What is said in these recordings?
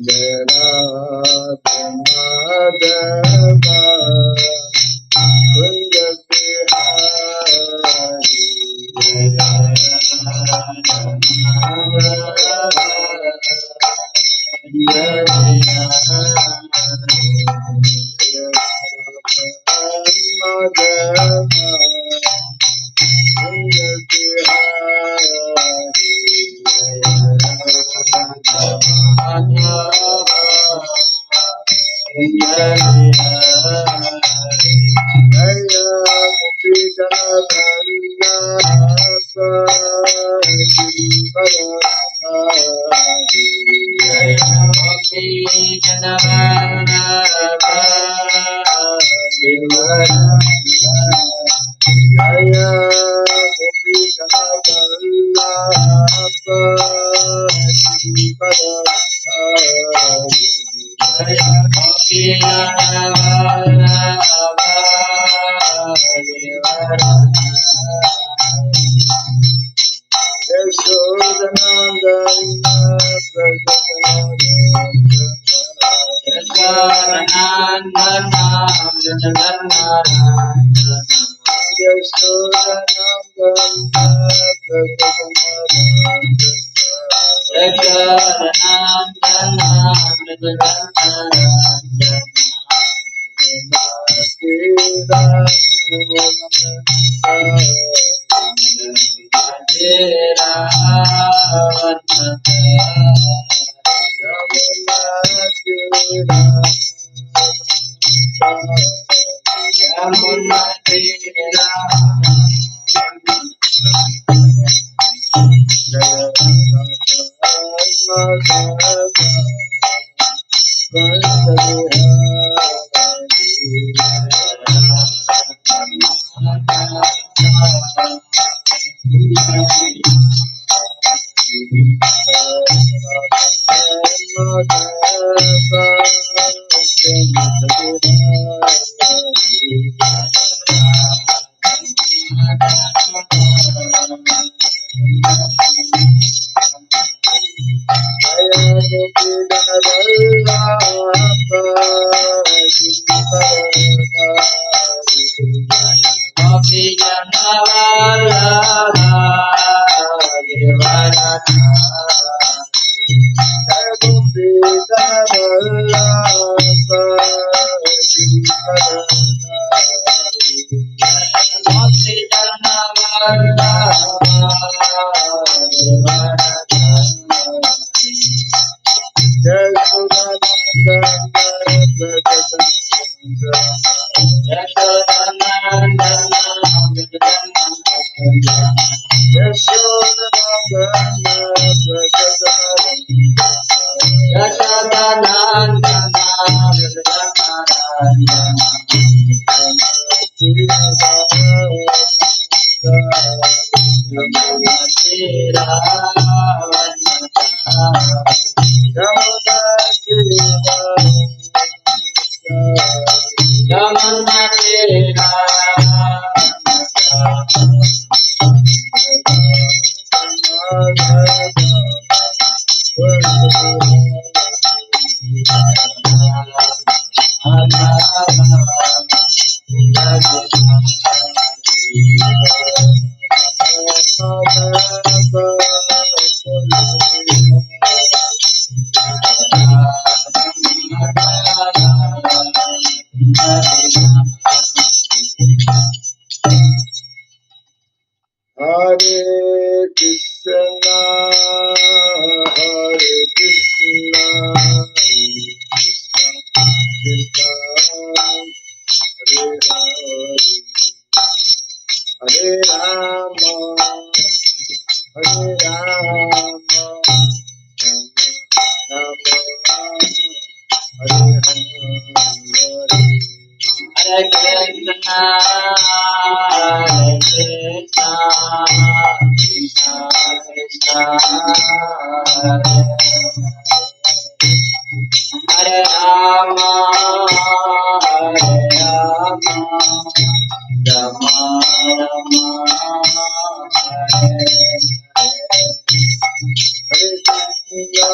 Jai Radha Madhava Kunja Bihari Jai Radha Madhava Jai Krishna,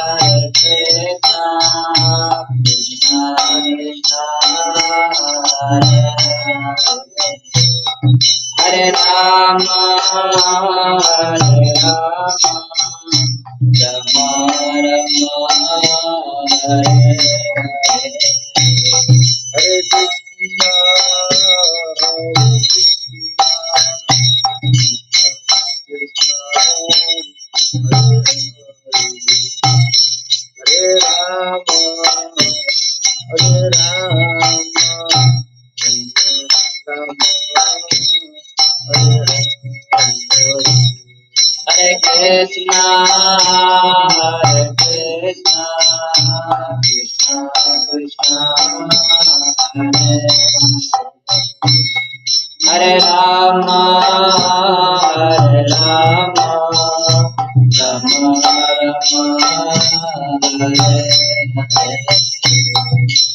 Hare Krishna, Krishna Krishna, Hare Hare, Hare Rama, Hare Rama, Rama Rama, Hare Hare, Hare Krishna, Hare Hare Rama, Hare Rama, Hare Krishna, Hare Krishna, Krishna Krishna, Hare Hare Rama, Hare Rama, Rama Rama, Hare Hare,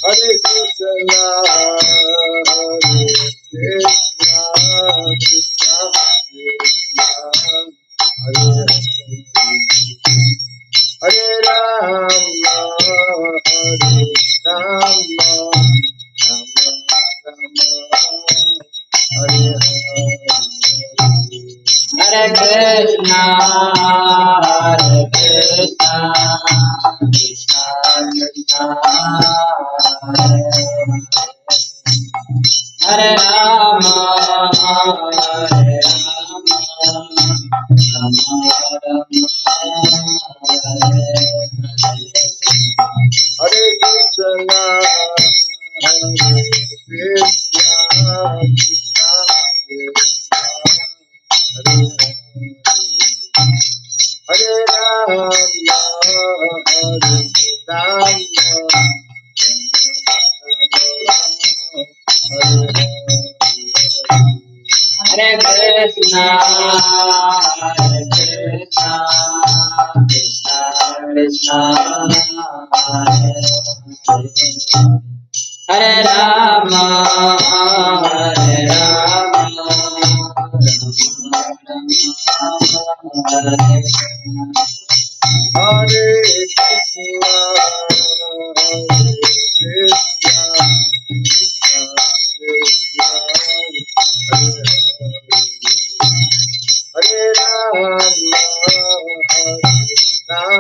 Hare Krishna, Hare Krishna, Krishna Krishna, Hare Hare, Hare Rama, Hare Rama, Rama Rama, Hare Hare, Hare Krishna, Hare Krishna, Krishna Krishna, Hare Hare Rama, Hare Rama, Rama Rama, Hare Hare Krishna, Hare Krishna, Krishna Krishna, Hare Hare Rama, Hare Rama, Hare Krishna, Hare Krishna, Krishna Krishna, Hare Hare Rama,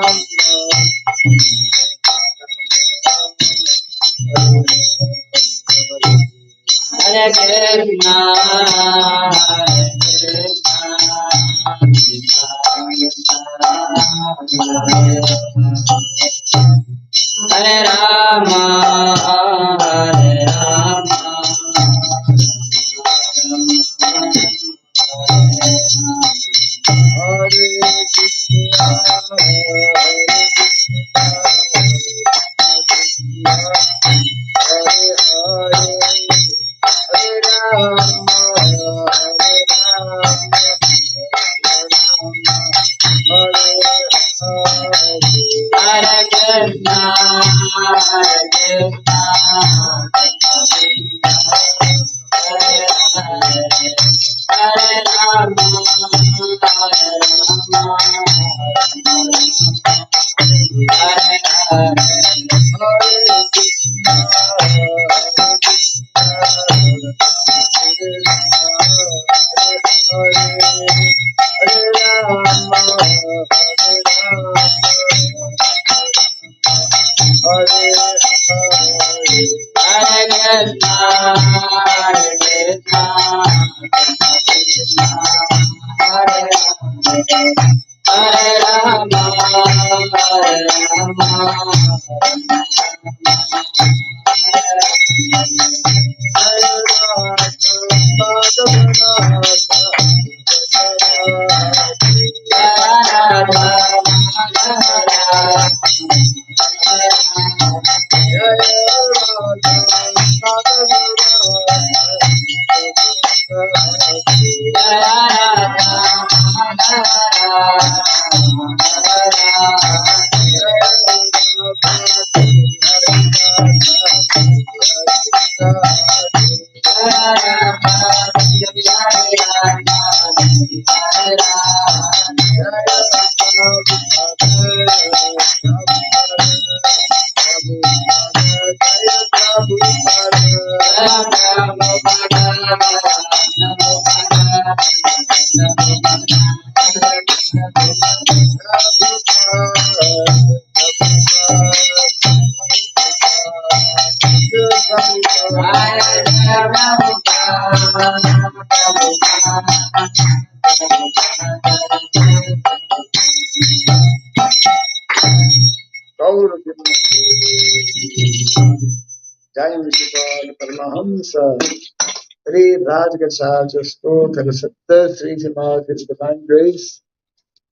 Hare Rama, Hare Hare Krishna, Hare Krishna, Krishna Krishna, Hare Hare Rama, Hare Rama, Hare Krishna, Hare Krishna, Krishna Krishna, Hare Hare Rama, Hare Rama, Hare Krishna, Hare Krishna, Hare Hare, Hare Rama, Hare Rama, Hare Hare, Hare Krishna, Hare Krishna, Hare Hare, Hare Rama, Hare Rama, Hare Hare, Hare Krishna, Hare Hare Paramahamsa Sri Rajgacharya Stotra Satta Sri Samad His Divine Grace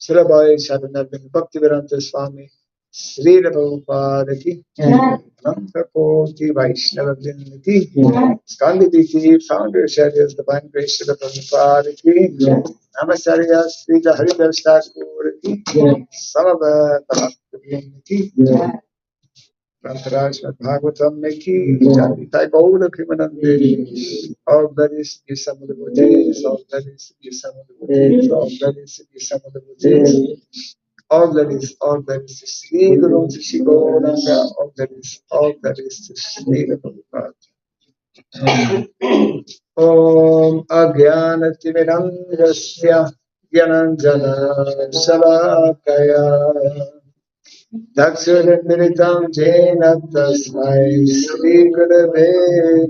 Srila Sharanarvin Bhaktivedanta Swami Sri Prabhupada Ki Nanta Koti Vaishnava Vrinda Ki Skanditi Founder Sharyas Divine Grace Srila Prabhupada Ki Namasarya Sri Haridas Thakur Ki Samavata Bhakti Vrinda Ki Rantaraj Bhagavatam में की जाति गौर Krishnanand all that is some of the Buddhas, all that is some of the Buddhas, all that is some of the Buddhas, all that is Sri Guru Sri Gauranga, all that is Sri Prabhupada. Om Ajnanatimirandasya Gyananjana Shalakaya Dakshurindritam Jena Tasmai Sri Gurave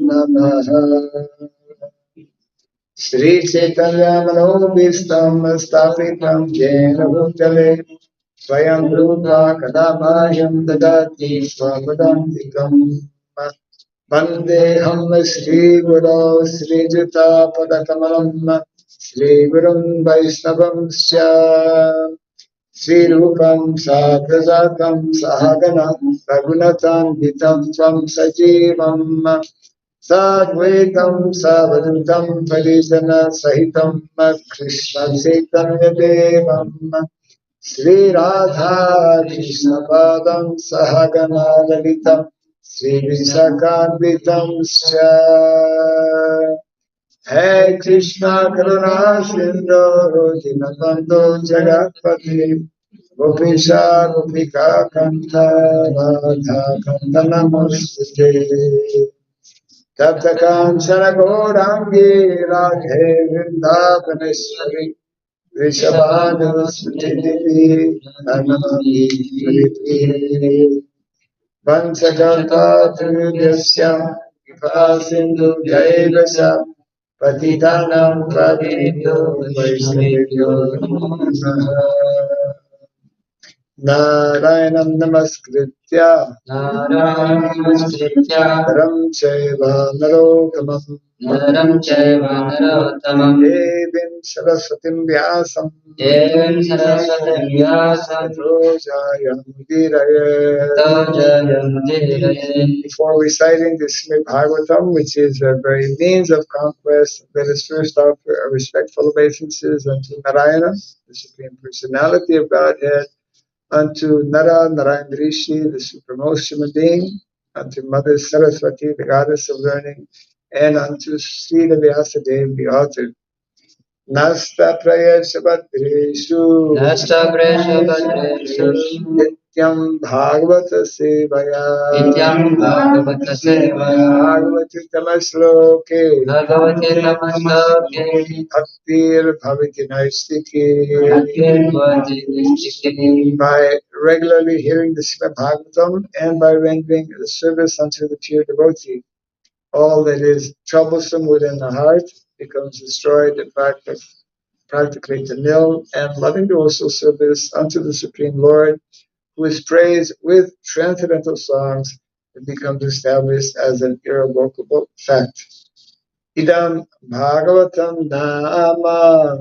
Namaha Sri Chaitanya Manobhistam Stapitam Jena Bhutale Swayam Rupa Kadabhayam Dadati Swapadantikam Vandeham Sri Guru Sri Juta Padakamalam Sri Gurum Vaisnavam Sya Sri Rupam Sagrajatam Sahagana Raghunatan Vitam Svam Sajivam Sadvaitam Savadutam Parijana Sahitam Krishna Chaitanya Devam Sri Radha Krishna Padam Sahagana Lalitam Sri Visakanvitam Sya Hey Krishna Karuna Sindhu Dinakando Jagatpati Gopisha Gopika Kanta Radha Kanta Namaste Tapta Kanchana Gaurangi Radhe Vrindavaneshwari Rishabhanu Sutinivi Namami Priti Vanchakata Trudyasyam Vipa Sindhu Jaivasya Patitanam Pavibhyo Vaishnavibhyo Namaha Narayanam Namaskritya Naram Chaiva Narottamam Devim Saraswatim Vyasam Tato Jayamudiraye. Before reciting the Srimad Bhagavatam, which is the very means of conquest, let us first offer our respectful obeisances unto Narayana, the Supreme Personality of Godhead, unto Nara Narayan Rishi, the supremmost human being, unto Mother Saraswati, the goddess of learning, and unto Srila Vyasadeva, the author. Nasta prayasha badreshu Nityam Bhagavata Sevaya Bhagavati Tamasloke Bhaktir Bhavati Naistiki. By regularly hearing the Srimad Bhagavatam and by rendering the service unto the pure devotee, all that is troublesome within the heart becomes destroyed, in fact, practically to nil, and loving devotional service unto the Supreme Lord, who is praised with transcendental songs, it becomes established as an irrevocable fact. Idam Bhagavatam Nama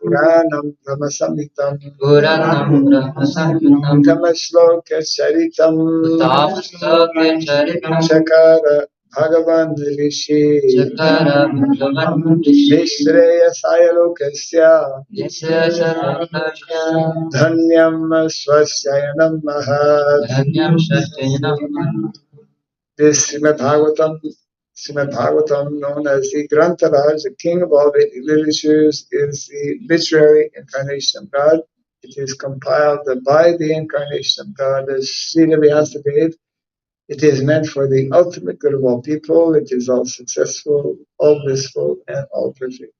Puranam Brahmasamhitam Uttama Charitam Chakara Bhagavan Rishi Nishreya Sayalokasya Dhanyam Swasyayanam Mahat. This Srimad Bhagavatam, known as the Grantaraj, the king of all Vedic literatures, is the literary incarnation of God. It is compiled by the incarnation of God as Srila Vyasadeva, It is meant for the ultimate good of all people. It is all successful, all blissful, and all perfect.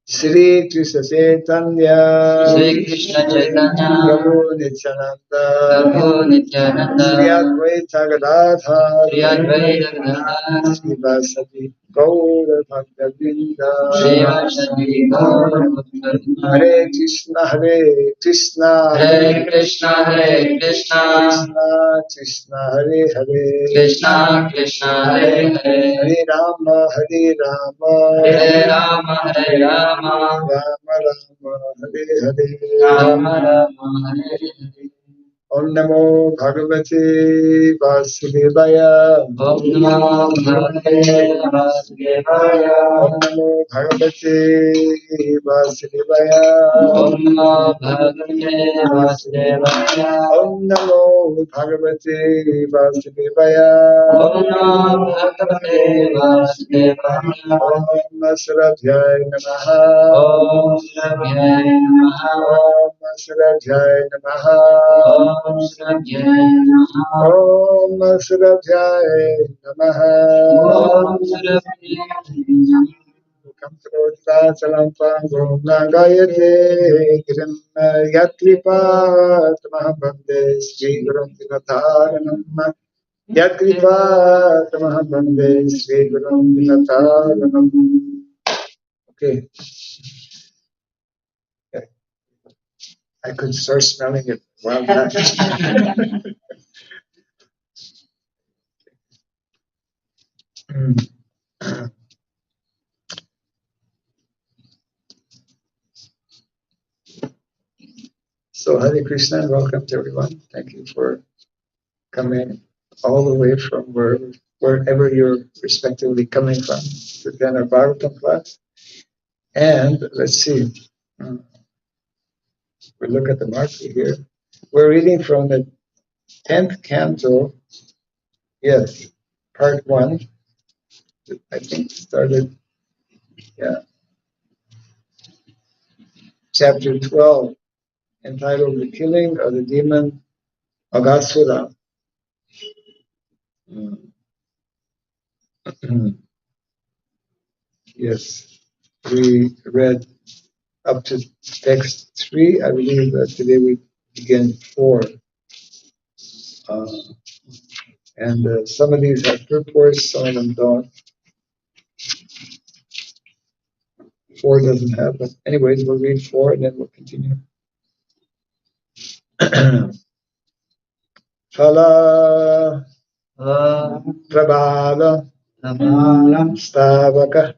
Shri Krishna Chaitanya, Shri Krishna Chaitanya, Prabhu Nityananda, Prabhu Nityananda, Shri Advaita Gadadhar, Shri Advaita Gadadhar, Shri Vasadi Gaura Bhakta-vrinda, Shri Vasadi Gaura Bhakta-vrinda. Hare Krishna, Hare Krishna, Hare Krishna, Hare Krishna, Krishna Krishna, Hare Hare, Krishna Krishna, Hare Hare, Hare Rama, Hare Rama, Hare Rama, Hare Rama, Rama Rama, Hare Hare. Rama Rama, Hare Hare. Om Namo Bhagavate Vasudevaya. Om Namo Bhagavate Vasudevaya. Om Namo Bhagavate Vasudevaya. Om Namo Bhagavate Vasudevaya. Om Namo Bhagavate Vasudevaya. Om Namo Bhagavate Vasudevaya. Om Asradhyay Namaha. Om Shravya Namaha. Om Asradhyay Namaha. Om Shravya Namaha. Om Asradhyay Namaha. Om Shravya Namaha. Kamkrotasalampango Nagayate Girim Yatripat Mahabande Sri Gurum Dinataranam Yatripat Mahabande Sri Gurum Dinataranam. Okay. I could start smelling it while back. So Hare Krishna and welcome to everyone. Thank you for coming all the way from wherever you're respectively coming from to attend our Bhagavatam class. And let's see, we look at the marker here. We're reading from the 10th canto, yes, part 1. I think started, chapter 12, entitled The Killing of the Demon Aghasura. Yes, we read up to text 3. I believe that today we begin 4. And some of these have purports, some of them don't. 4 doesn't have, but anyways, we'll read 4 and then we'll continue. Phala Prabhala Stavaka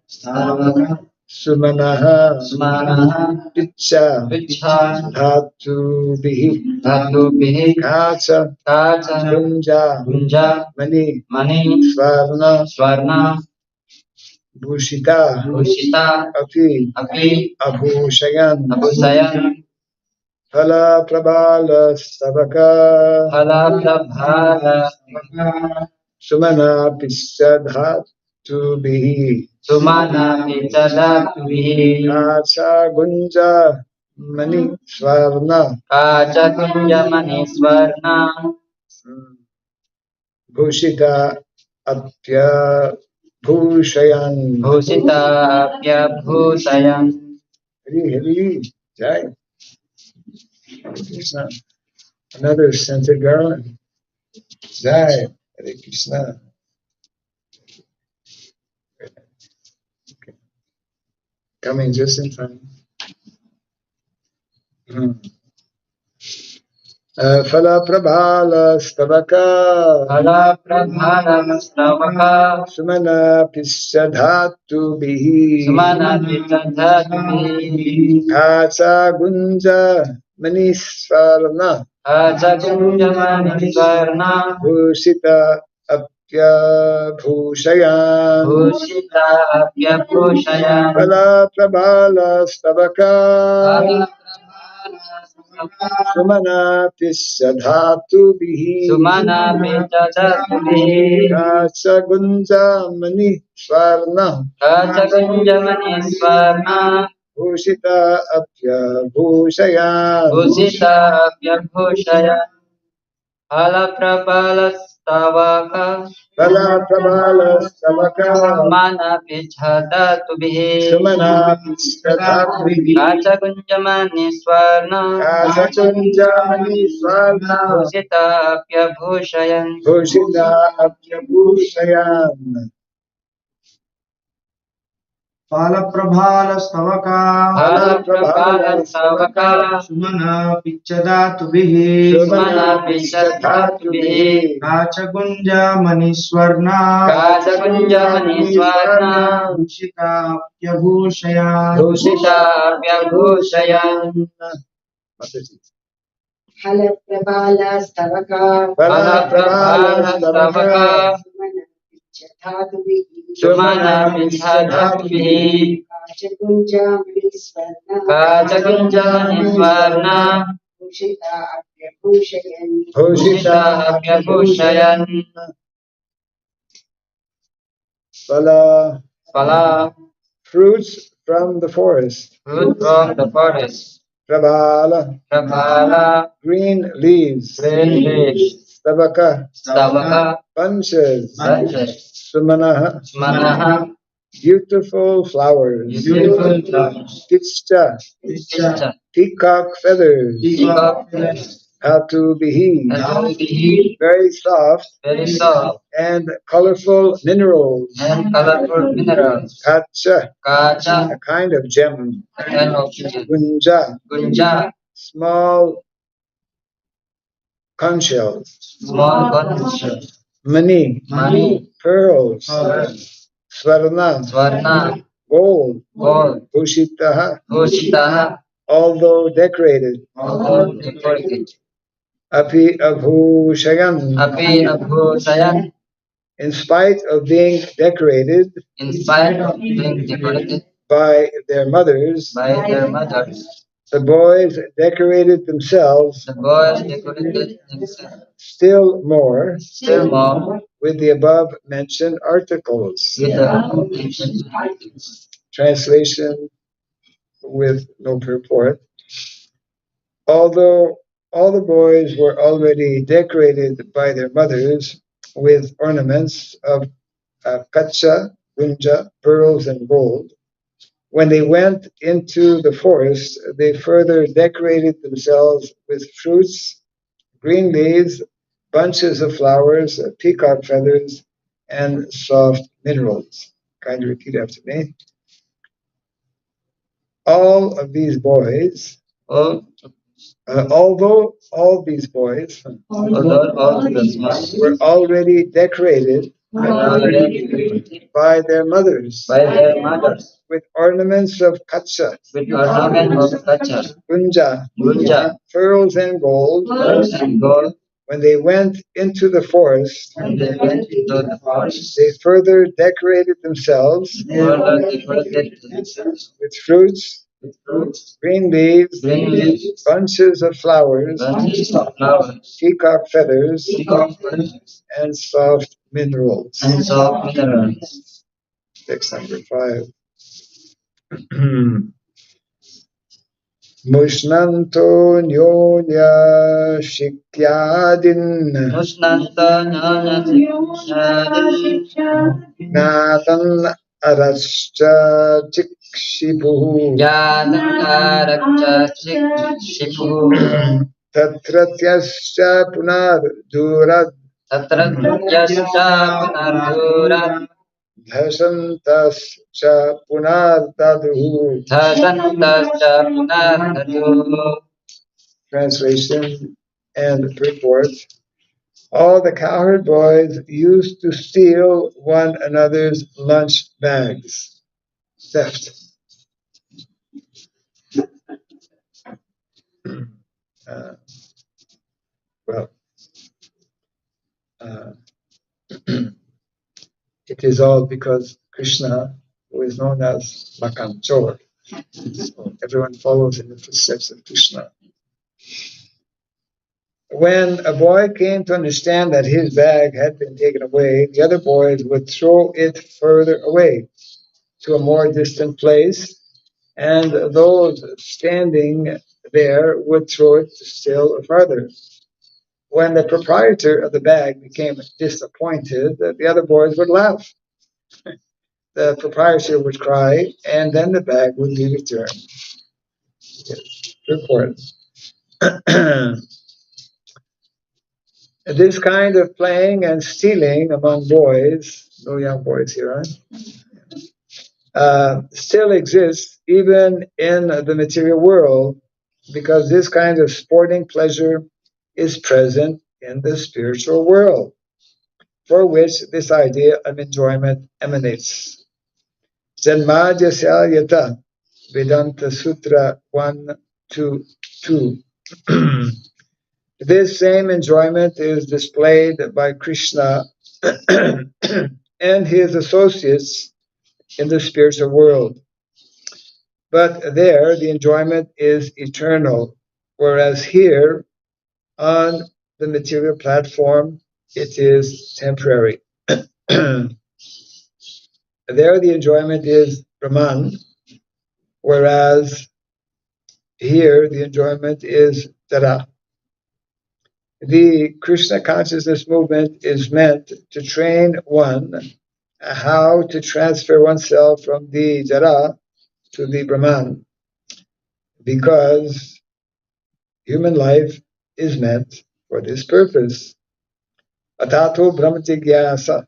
Sumanaha Picha Dhatu Bihi Kacha Gunja Mani Swarna Bhushita Api Abhushayan Phala Prabhala Stavaka Sumana Pisadhatu Bihi Kacha Gunja Mani Swarna Bhushita Apya Bhushayan. Hari Hari Jai. Krishna. Another scented garland. Jai. Hare Krishna. Okay. Coming just in time. Phala Prabhala Stavaka Sumana Pisadhatu Bihi Kacha Gunja Manisvarna Bhushita Apya Bhushayan Phala Prabhala Stavaka Sumana Pisadhatu Bihi Kacha Gunja Mani Swarna Bhushita Apya Bhushayan Phala Prabhala Stavaka Balaprabalastavaka Sumana Pichhadatu Bihi Sumana Pistadhatvi Kacha Kunjamani Swarna Kasatunjamani Swarna Bhusita Apyabhushayan Bhushita Apyabhushayan Falaprabhalastavaka Falaprabhalastavaka Sumana Pichadatu Bihi Sumana Pichhadatu Bihi Kachagunja Maniswarna Kacha Kunjamani Swarna Bhushita Apyabhushayan Bhusita Apyabhushayan Falaprabhalastavaka Balaprabhalastavaka Sumana Pichhadatu Bihi Kacha Kunjamani Swarna Bhushita Bhusita Apyabhushayan Phala Phala fruits from the forest. Fruit from the forest Prabhala Prabhala green leaves. Green leaves Stavaka Stavaka bunches. Bunches Sumanaha Manaha beautiful flowers. Beautiful flowers Kitcha Ishta peacock feathers. Peacock feathers Hatubihi Atubihi very soft Very soft and colorful minerals. and colorful minerals Kacha Kacha a kind of gem. and oxygen Gunja Gunja small conch shells. Small conch Mani Mani pearls. Swarna Swarna gold. Gold Bhushitaha Bhushitaha although decorated. Although decorated Api abhushayan Api Abhusayan in spite of being decorated in spite of being decorated by their mothers, by their mothers, the boys decorated themselves the boys decorated themselves still more still more with the above mentioned articles. with the ancient articles. Translation with no purport. Although all the boys were already decorated by their mothers with ornaments of kacha, gunja, pearls, and gold, when they went into the forest, they further decorated themselves with fruits, green leaves, bunches of flowers, peacock feathers, and soft minerals. Kind of repeat after me. All of these boys, All although all these boys although all the small were already decorated were already decorated by their mothers by their mothers with ornaments of kacha, with ornaments of kacha, gunja, gunja, pearls, and gold, pearls and gold. when they went into the forest, When they went into the forest, they further decorated themselves they further decorated themselves with fruits, with fruits, green leaves, green leaves, bunches of flowers, bunches of flowers, peacock feathers, peacock feathers, and soft minerals. and soft minerals. Text number 5. Mushnanto nyonya shikyadin Musnanta nyanya sikshadin, natan arascha chikshipuhu yadantarakcha shipu, tatratyascha punar durad tatratyascha punardura, dhasantascha punar daduhu. dhasantascha punardadu. Translation and purport. All the cowherd boys used to steal one another's lunch bags. Theft. Uh, well, uh, it is all because Krishna, who is known as Makanchor, so everyone follows in the footsteps of Krishna. When a boy came to understand that his bag had been taken away, the other boys would throw it further away to a more distant place, and those standing there would throw it still farther. when the proprietor of the bag became disappointed, the other boys would laugh. The proprietor would cry, and then the bag would be returned. Yes, report. This kind of playing and stealing among boys, no young boys here, still exists even in the material world, because this kind of sporting pleasure is present in the spiritual world, for which this idea of enjoyment emanates. Janmadhyasya Yata, Vedanta Sutra 122. This same enjoyment is displayed by Krishna and his associates in the spiritual world. But there, the enjoyment is eternal, whereas here, on the material platform, it is temporary. There, the enjoyment is Brahman, whereas here, the enjoyment is Tara. The Krishna consciousness movement is meant to train one how to transfer oneself from the Jara to the Brahman, because human life is meant for this purpose. Atato Brahmatigyasa,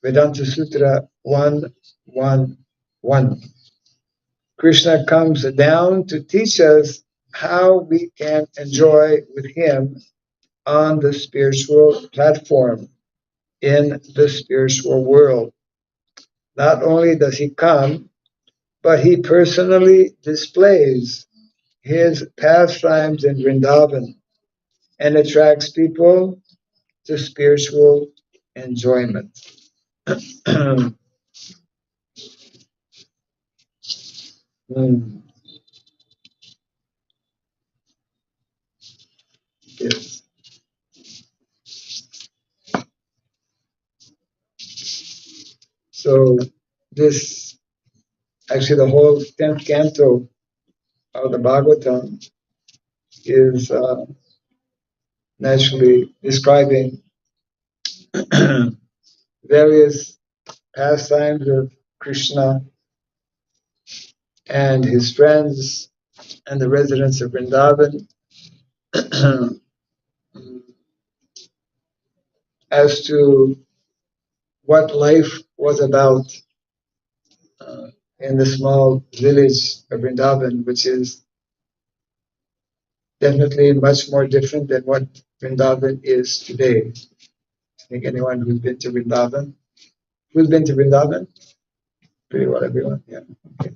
Vedanta Sutra 111. Krishna comes down to teach us how we can enjoy with him on the spiritual platform, in the spiritual world. Not only does he come, but he personally displays his pastimes in Vrindavan and attracts people to spiritual enjoyment. Yes. So this, actually the whole 10th canto of the Bhagavatam is naturally describing various pastimes of Krishna and his friends and the residents of Vrindavan, as to what life was about in the small village of Vrindavan, which is definitely much more different than what Vrindavan is today. I think anyone who's been to Vrindavan, who's been to Vrindavan? Pretty well everyone, yeah. Okay.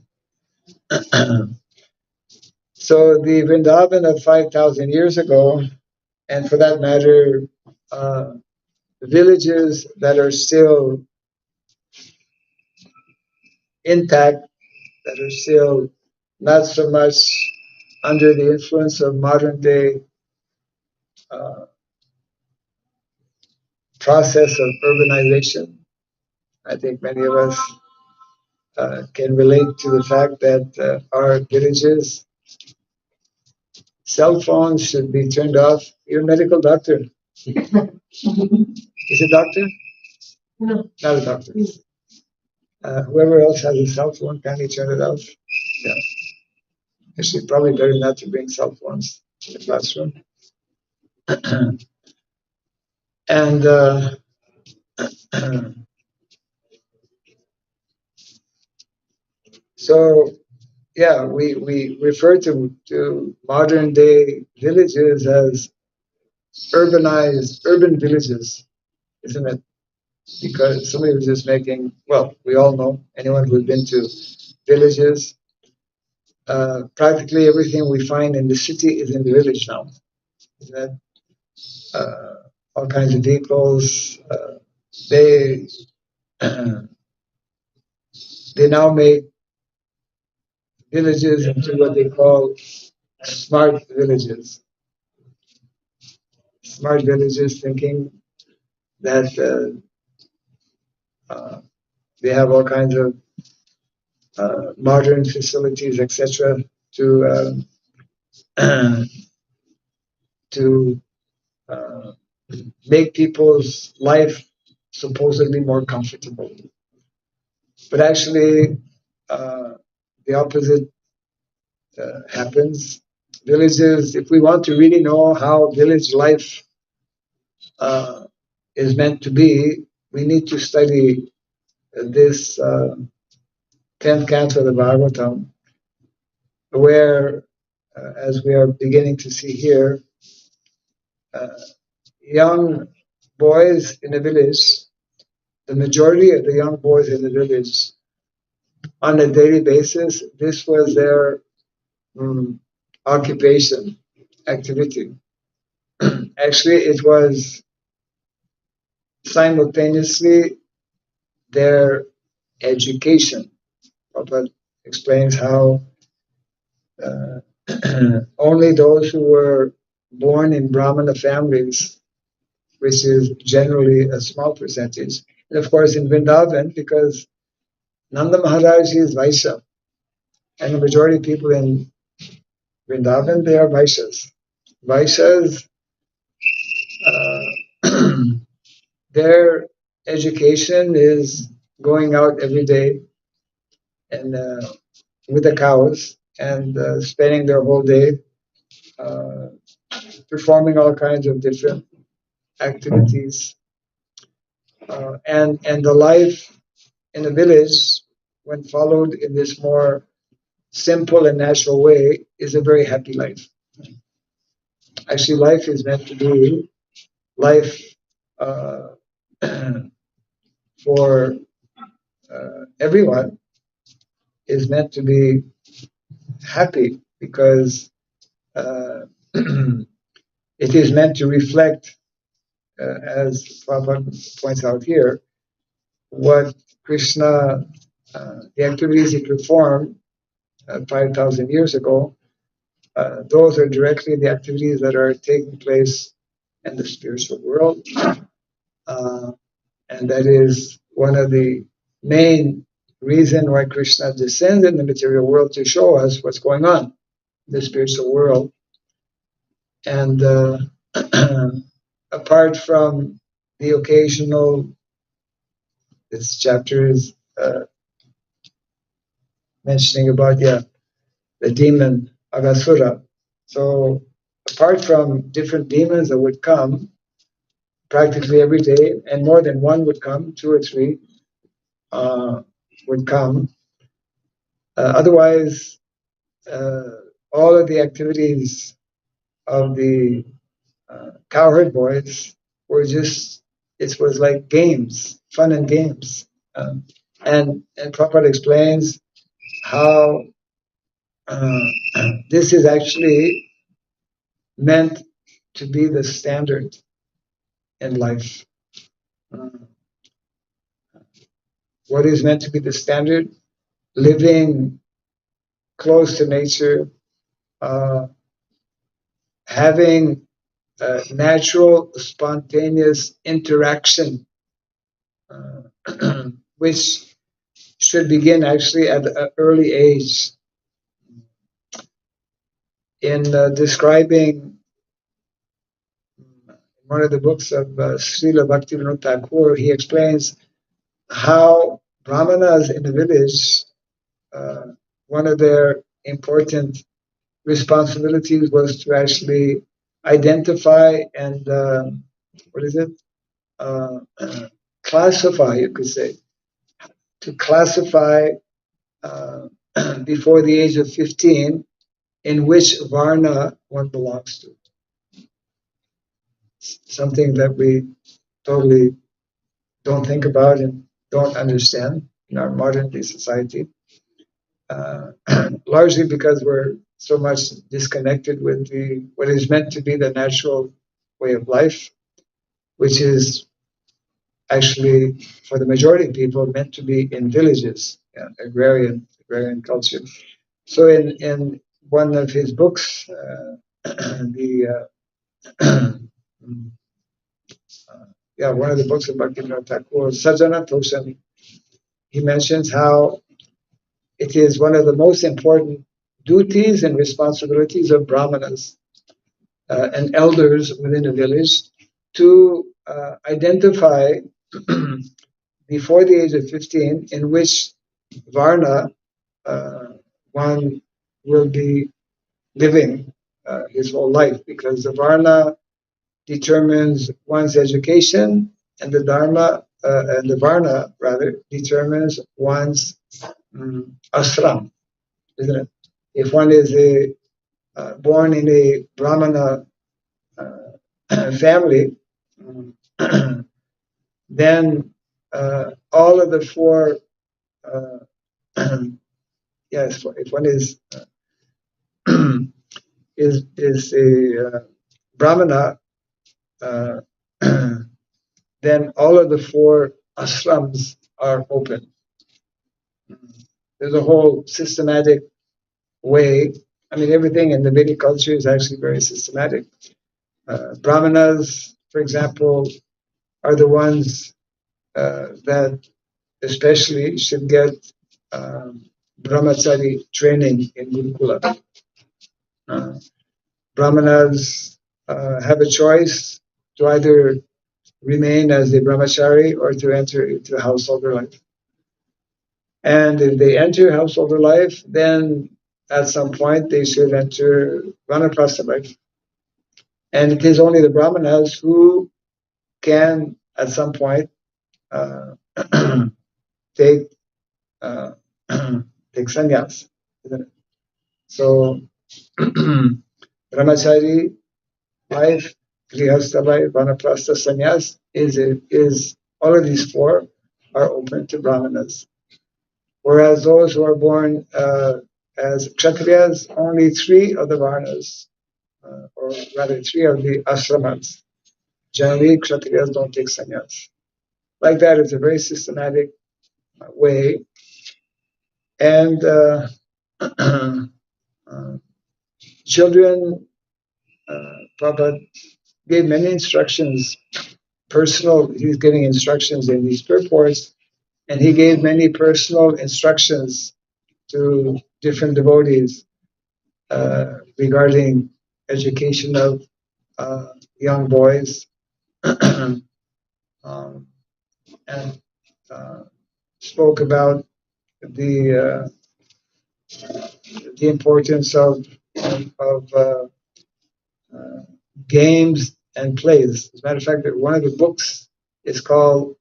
So the Vrindavan of 5,000 years ago, and for that matter, the villages that are still intact, that are still not so much under the influence of modern day process of urbanization. I think many of us can relate to the fact that our villages, cell phones should be turned off. You're a medical doctor. Is a doctor? No. Not a doctor. Whoever else has a cell phone, kindly turn it off. Yeah. Actually, probably better not to bring cell phones to the classroom. And so, yeah, we refer to modern day villages as urban villages, isn't it? Because somebody was just making, well, we all know, anyone who's been to villages, practically everything we find in the city is in the village now. Isn't it? All kinds of vehicles. They they now make villages into what they call smart villages. Smart villages, thinking that they have all kinds of modern facilities, etc., to to uh, make people's life supposedly more comfortable. But actually, the opposite happens. Villages, if we want to really know how village life uh, is meant to be, we need to study this 10th canto of the Bhagavatam, where, as we are beginning to see here, uh, young boys in a village, the majority of the young boys in the village, on a daily basis, this was their occupation, activity. Actually, it was simultaneously their education. Prabhupada explains how uh, only those who were born in Brahmana families, which is generally a small percentage, and of course in Vrindavan, because Nanda Maharaj is Vaishya, and the majority of people in Vrindavan, they are Vaishyas. Vaishyas, uh, their education is going out every day and with the cows and spending their whole day uh, performing all kinds of different activities. And the life in the village, when followed in this more simple and natural way, is a very happy life. Actually, life is meant to be life uh, for everyone is meant to be happy because it is meant to reflect, as Prabhupada points out here, what Krishna, the activities he performed 5,000 years ago, those are directly the activities that are taking place in the spiritual world. And that is one of the main reason why Krishna descends in the material world, to show us what's going on in the spiritual world. And apart from the occasional, this chapter is mentioning about the demon Agasura. So apart from different demons that would come practically every day, and more than one would come, two or three would come. Otherwise, all of the activities of the cowherd boys were just, it was like games, fun and games. And Prabhupada explains how this is actually meant to be the standard in life. What is meant to be the standard? Living close to nature, having natural, spontaneous interaction, which should begin actually at an early age. In describing one of the books of Srila Bhaktivinoda Thakur, he explains how Brahmanas in the village, one of their important responsibilities was to actually identify and classify, you could say, to classify before the age of 15 in which Varna one belongs to. Something that we totally don't think about and don't understand in our modern day society, largely because we're so much disconnected with what is meant to be the natural way of life, which is actually, for the majority of people, meant to be in villages, agrarian culture. So in one of his books, one of the books of Bhaktivinoda Thakur, Sajjana Toshan, he mentions how it is one of the most important duties and responsibilities of Brahmanas and elders within a village to identify before the age of 15 in which Varna one will be living his whole life, because the Varna determines one's education, and the Dharma and the Varna rather determines one's ashram, isn't it? If one is born in a Brahmana family, then all of the four, yes, if one is is a Brahmana, then all of the four ashrams are open. There's a whole systematic way. I mean, everything in the Vedic culture is actually very systematic. Brahmanas, for example, are the ones that especially should get brahmachari training in Gurukula. Brahmanas have a choice to either remain as a brahmachari or to enter into householder life. And if they enter householder life, then at some point they should enter vanaprastha life. And it is only the brahmanas who can, at some point, take take sannyas. So brahmachari life, grihastha life, vanaprastha, sannyas is all of these four are open to brahmanas. Whereas those who are born as kshatriyas, only three of the varnas, or rather three of the ashramas. Generally, kshatriyas don't take sannyas. Like that, it's a very systematic way. And children, Prabhupada gave many instructions, personal, he's giving instructions in these purports, and he gave many personal instructions to different devotees regarding education of young boys, and spoke about the importance of games and plays. As a matter of fact, one of the books is called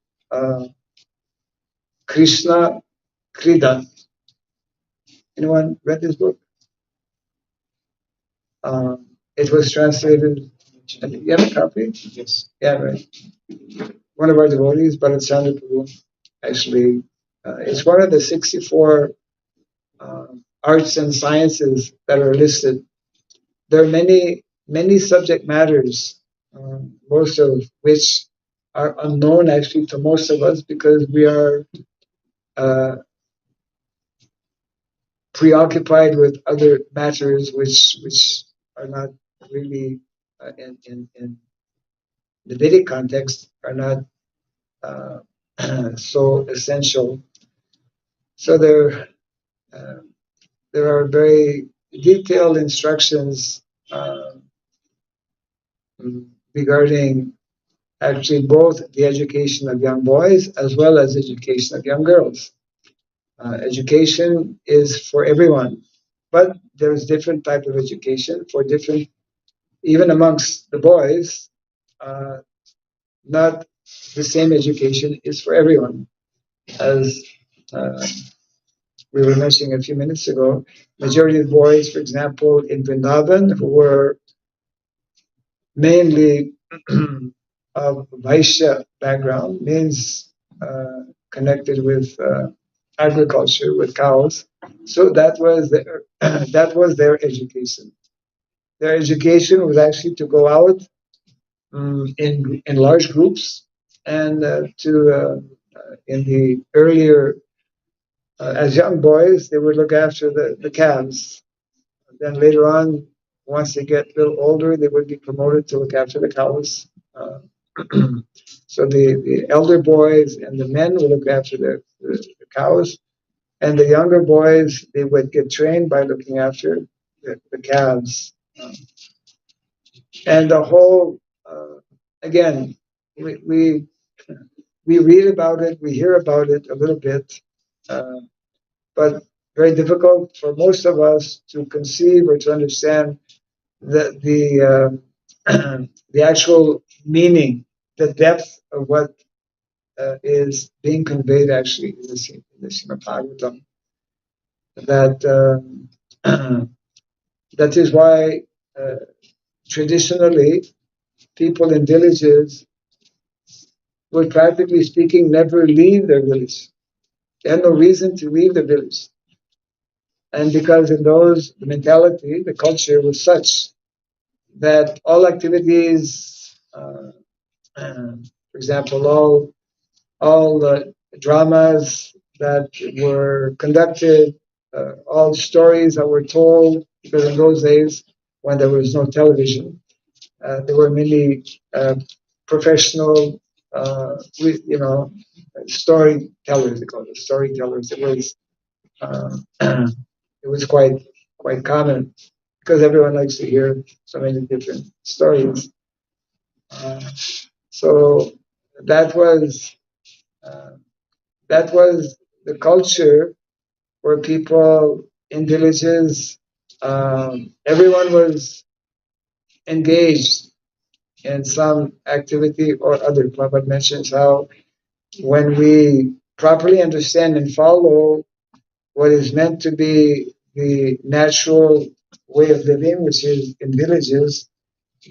Krishna Krida. Anyone read this book? It was translated. You have a copy? Yes. Yeah, right. One of our devotees, Bharat Chandra Prabhu, actually, it's one of the 64 arts and sciences that are listed. There are many subject matters, most of which are unknown actually to most of us because we are preoccupied with other matters which are not really in the Vedic context are not so essential. So there are very detailed instructions regarding actually both the education of young boys as well as education of young girls. Education is for everyone, but there's different type of education for different, even amongst the boys, not the same education is for everyone. As we were mentioning a few minutes ago, majority of boys, for example, in Vrindavan, who were mainly of Vaishya background, means connected with agriculture, with cows. So that was their that was their education. Their education was actually to go out in large groups and to in the earlier as young boys they would look after the calves. Then later on, once they get a little older, they would be promoted to look after the cows. So the elder boys and the men would look after the cows, and the younger boys, they would get trained by looking after the calves. And the whole, again, we read about it, we hear about it a little bit, but very difficult for most of us to conceive or to understand the actual meaning, the depth of what is being conveyed actually in the Srimad Bhagavatam. That is why traditionally people in villages would, practically speaking, never leave their village. They had no reason to leave the village. And because in those, the mentality, the culture was such that all activities, for example, all the dramas that were conducted, all stories that were told, because in those days, when there was no television, there were many professional, storytellers. They call it storytellers. Uh, it was quite common because everyone likes to hear so many different stories. Uh, so that was uh, that was the culture where people in villages, everyone was engaged in some activity or other. Prabhupada mentions how when we properly understand and follow what is meant to be the natural way of living, which is in villages,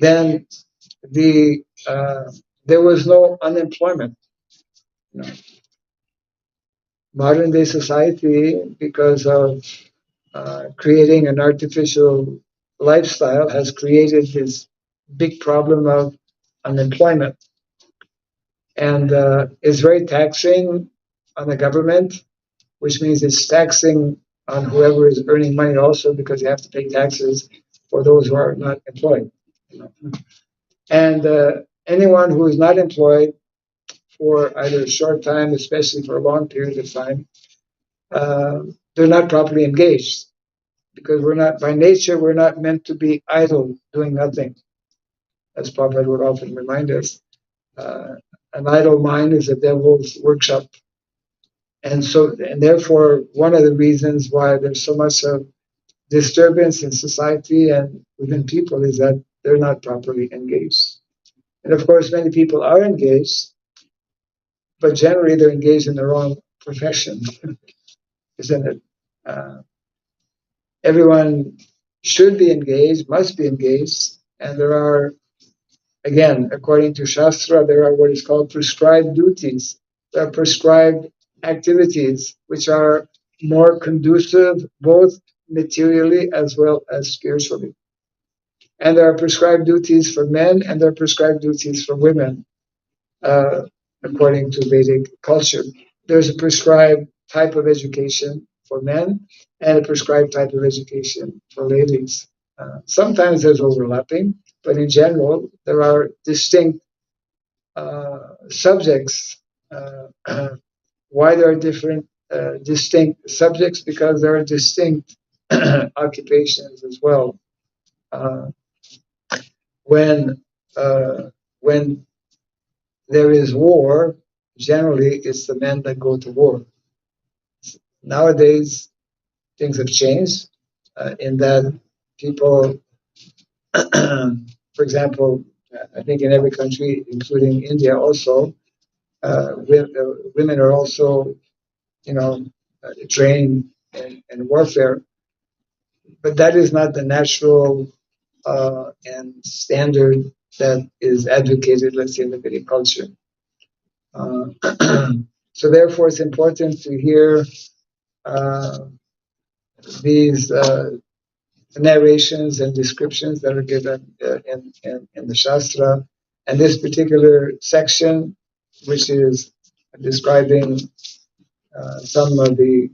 then there was no unemployment. You know, modern day society, because of creating an artificial lifestyle, has created this big problem of unemployment, and is very taxing on the government, which means it's taxing on whoever is earning money also, because you have to pay taxes for those who are not employed. You know. And anyone who is not employed for either a short time, especially for a long period of time, they're not properly engaged, because we're not, by nature, we're not meant to be idle, doing nothing. As Prabhupada would often remind us, an idle mind is a devil's workshop. And therefore, one of the reasons why there's so much of disturbance in society and within people is that they're not properly engaged. And of course, many people are engaged, but generally they're engaged in the wrong profession, isn't it? Everyone should be engaged, must be engaged, and there are, again, according to Shastra, there are what is called prescribed duties. There are prescribed activities which are more conducive both materially as well as spiritually. And there are prescribed duties for men and there are prescribed duties for women, uh, according to Vedic culture. There's a prescribed type of education for men and a prescribed type of education for ladies. Sometimes there's overlapping, but in general, there are distinct subjects. Why there are different distinct subjects? Because there are distinct occupations as well. Uh, when uh, when there is war, generally it's the men that go to war. Nowadays, things have changed in that people, for example, I think in every country, including India also, women are also, trained in warfare, but that is not the natural and standard that is advocated, let's say, in the Vedic culture. So therefore, it's important to hear uh, these narrations and descriptions that are given in the Shastra. And this particular section, which is describing some of the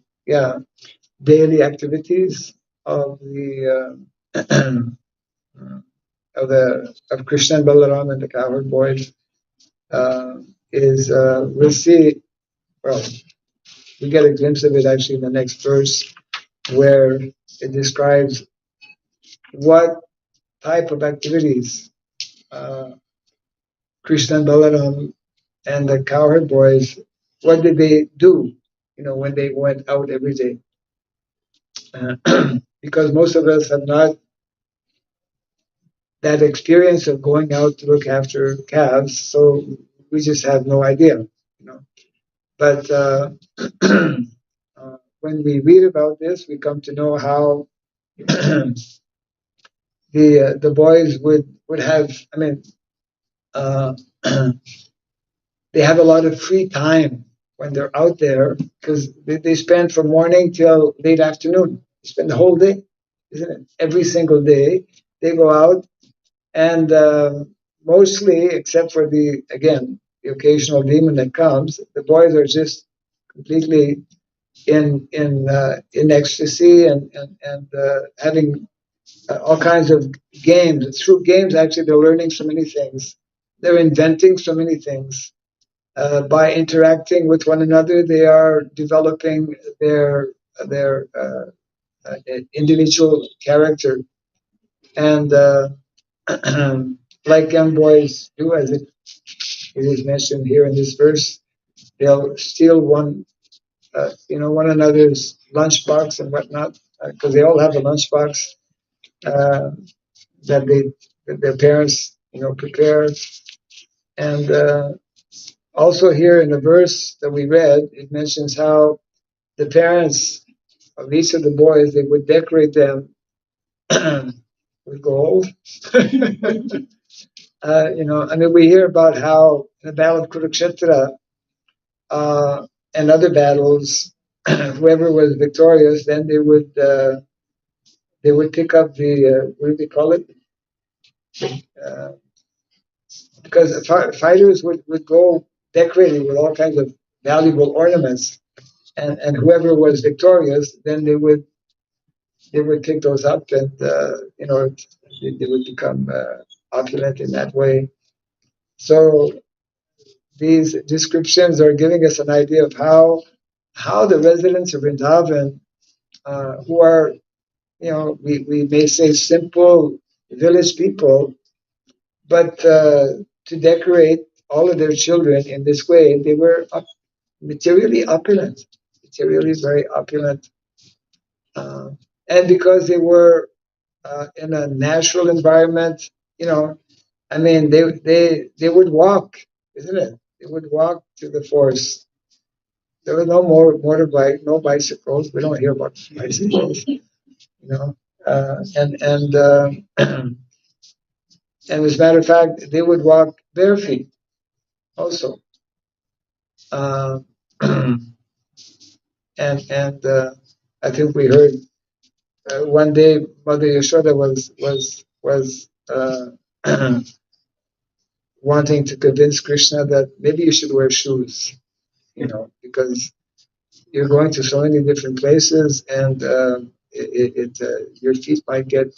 daily activities of the of Krishna and Balaram and the cowherd boys, is we'll see. Well, we get a glimpse of it actually in the next verse, where it describes what type of activities Krishna and Balaram and the cowherd boys, what did they do? When they went out every day, because most of us have not that experience of going out to look after calves, so we just have no idea. But when we read about this, we come to know how the boys would have. I mean, uh, they have a lot of free time when they're out there because they spend from morning till late afternoon. They spend the whole day, isn't it? Every single day they go out, and mostly, except for the occasional demon that comes, the boys are just completely in ecstasy and having all kinds of games. Through games, actually, they're learning so many things. They're inventing so many things. By interacting with one another, they are developing their individual character, and like young boys do, as it is mentioned here in this verse, they'll steal one another's lunchbox and whatnot, because they all have a lunchbox uh, that their parents prepare. And also here in the verse that we read, it mentions how the parents of each of the boys, they would decorate them with gold. We hear about how in the Battle of Kurukshetra and other battles, whoever was victorious, then they would pick up the what do they call it? Uh, because fighters would go decorated with all kinds of valuable ornaments, and whoever was victorious, then they would pick those up, and they would become opulent in that way. So these descriptions are giving us an idea of how the residents of Vrindavan, who are we may say simple village people, but to decorate all of their children in this way, they were materially opulent, materially very opulent. Uh, and because they were in a natural environment, they would walk, isn't it? They would walk to the forest. There was no more motorbike, no bicycles. We don't hear about bicycles, and and as a matter of fact, they would walk bare feet also. Uh, and I think we heard one day Mother Yashoda was wanting to convince Krishna that maybe you should wear shoes, because you're going to so many different places, and your feet might get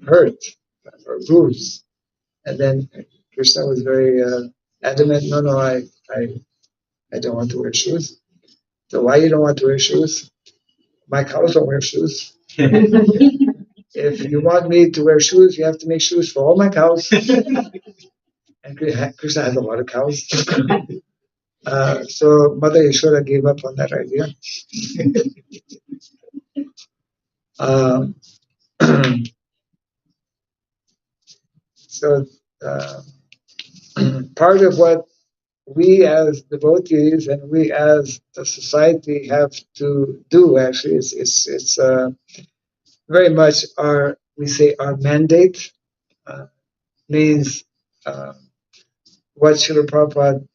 hurt or bruised. And then Krishna was very adamant. No, no, I don't want to wear shoes. So why you don't want to wear shoes? My cows don't wear shoes. If you want me to wear shoes, you have to make shoes for all my cows. And Krishna has a lot of cows. So Mother Yashoda gave up on that idea. Um, so part of what we as devotees and we as a society have to do actually it's very much our mandate, means what Srila Prabhupada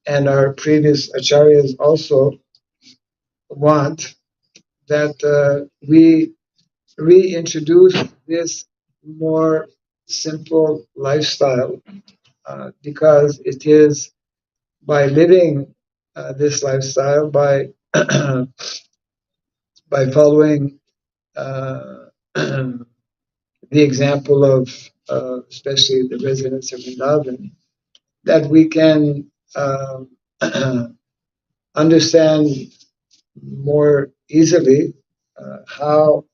and our previous acharyas also want, that we reintroduce this more simple lifestyle, because it is by living this lifestyle, by by following the example of especially the residents of Vrindavan, that we can understand more easily how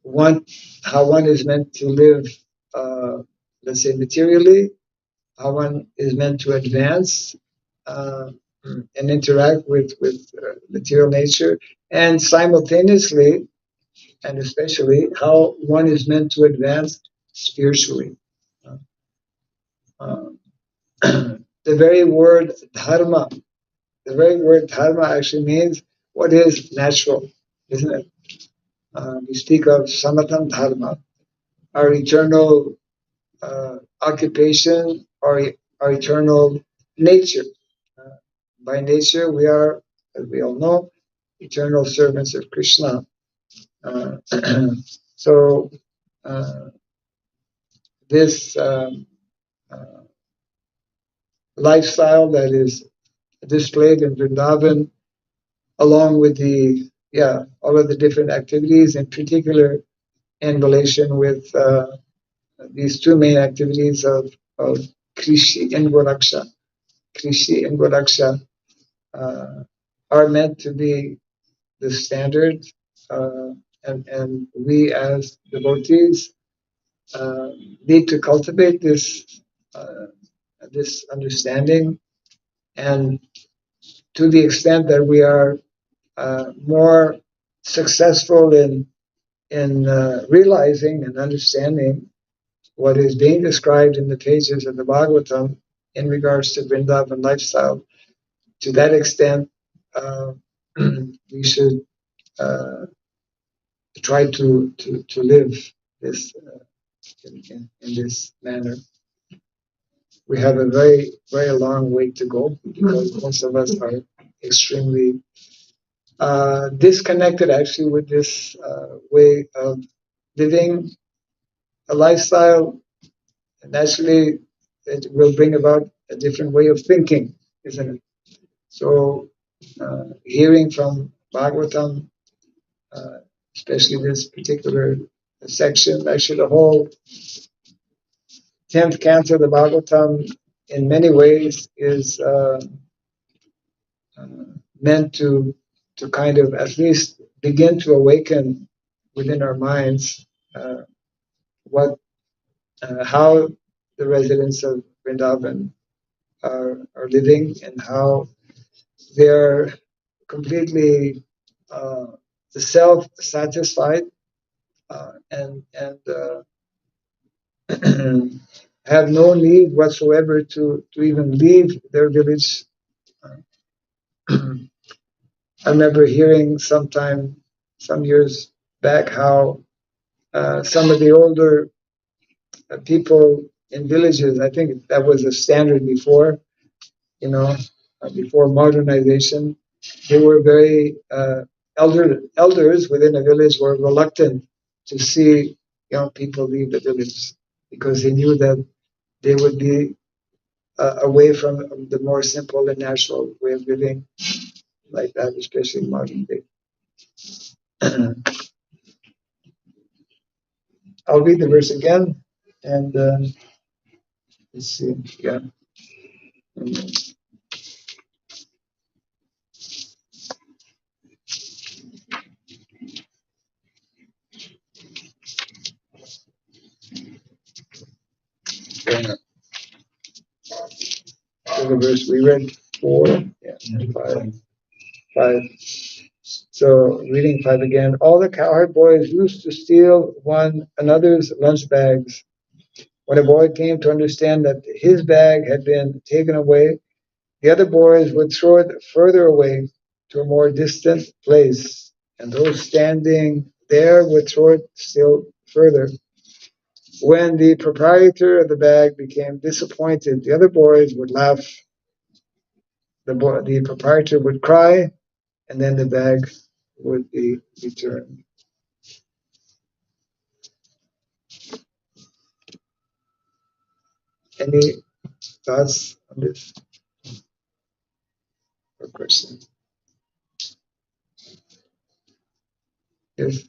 one is meant to live let's say materially, how one is meant to advance and interact with material nature, and simultaneously and especially how one is meant to advance spiritually. Uh, the very word dharma, actually means what is natural, isn't it? We speak of sanatan dharma, our eternal occupation, our eternal nature. Uh, by nature, we are, as we all know, eternal servants of Krishna. Uh, so this lifestyle that is displayed in Vrindavan, along with all of the different activities, in particular in relation with these two main activities of Krishi and Goraksha. Krishi and Goraksha are meant to be the standard, and we as devotees uh, need to cultivate uh, this understanding, and to the extent that we are more successful in realizing and understanding what is being described in the pages of the Bhagavatam in regards to Vrindavan lifestyle, to that extent, we should uh, try to live this in this manner. We have a very, very long way to go because most of us are extremely disconnected actually with this way of living a lifestyle. Naturally, it will bring about a different way of thinking, isn't it? So, hearing from Bhagavatam, uh, especially this particular section, actually the whole 10th canto of the Bhagavatam, in many ways, is meant to kind of at least begin to awaken within our minds what how the residents of Vrindavan are living, and how they're completely self-satisfied and have no need whatsoever to even leave their village. I remember hearing some years back, how some of the older people in villages, I think that was a standard before, before modernization, they were very elders within a village were reluctant to see young people leave the village because they knew that they would be away from the more simple and natural way of living like that, especially in modern day. I'll read the verse again, and let's see. Yeah. So the verse we read 4, yeah, 5. So reading 5 again. All the cowherd boys used to steal one another's lunch bags. When a boy came to understand that his bag had been taken away, the other boys would throw it further away to a more distant place, and those standing there would throw it still further. When the proprietor of the bag became disappointed, the other boys would laugh. The proprietor would cry, and then the bag would be returned. Any thoughts on this or question? Yes.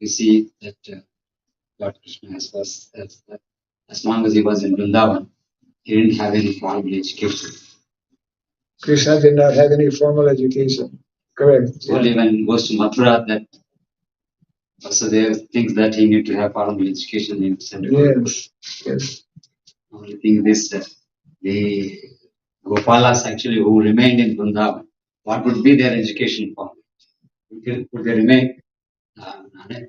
We see that Lord Krishna, as long as he was in Vrindavan, he didn't have any formal education. Krishna did not have any formal education. Correct. Only when he goes to Mathura that Vasudeva thinks that he need to have formal education in Central. Yes. Only thing this, the Gopalas actually who remained in Vrindavan, what would be their education form? Would they remain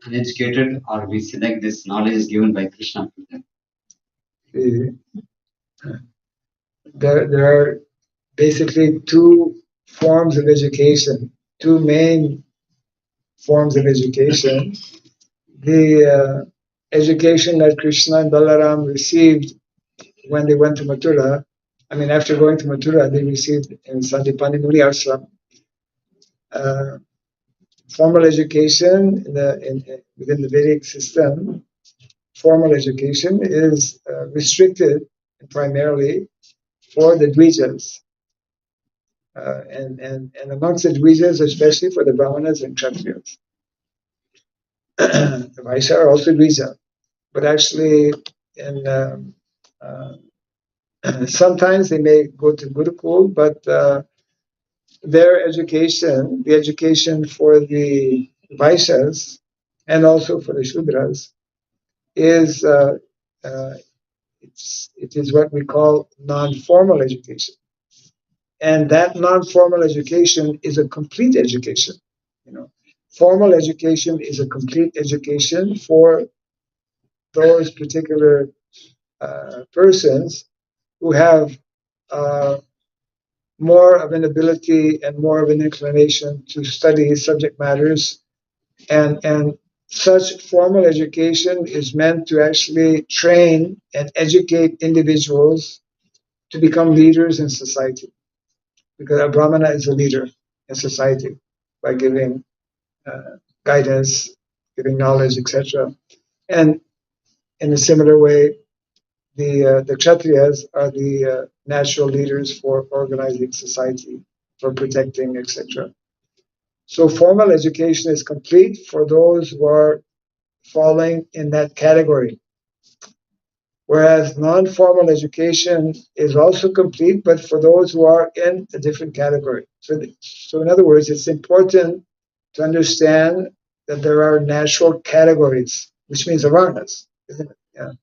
uneducated, or we select this knowledge is given by Krishna to them? There are basically two forms of education, two main forms of education. The education that Krishna and Balaram received when they went to Mathura, after going to Mathura, they received in Sandipani Muni Ashram formal education within the Vedic system. Formal education is restricted primarily for the Dvijas. And amongst the Dvijas, especially for the Brahmanas and Kshatriyas. The Vaishya are also Dvija, but actually, sometimes they may go to Gurukul, but their education, the education for the Vaishyas and also for the Shudras, is it is what we call non-formal education. And that non-formal education is a complete education. Formal education is a complete education for those particular persons who have more of an ability and more of an inclination to study subject matters. And such formal education is meant to actually train and educate individuals to become leaders in society. Because a Brahmana is a leader in society by giving guidance, giving knowledge, etc. And in a similar way, the Kshatriyas are the natural leaders for organizing society, for protecting, etc. So formal education is complete for those who are falling in that category. Whereas non-formal education is also complete, but for those who are in a different category. So in other words, it's important to understand that there are natural categories, which means awareness, isn't it? Yeah.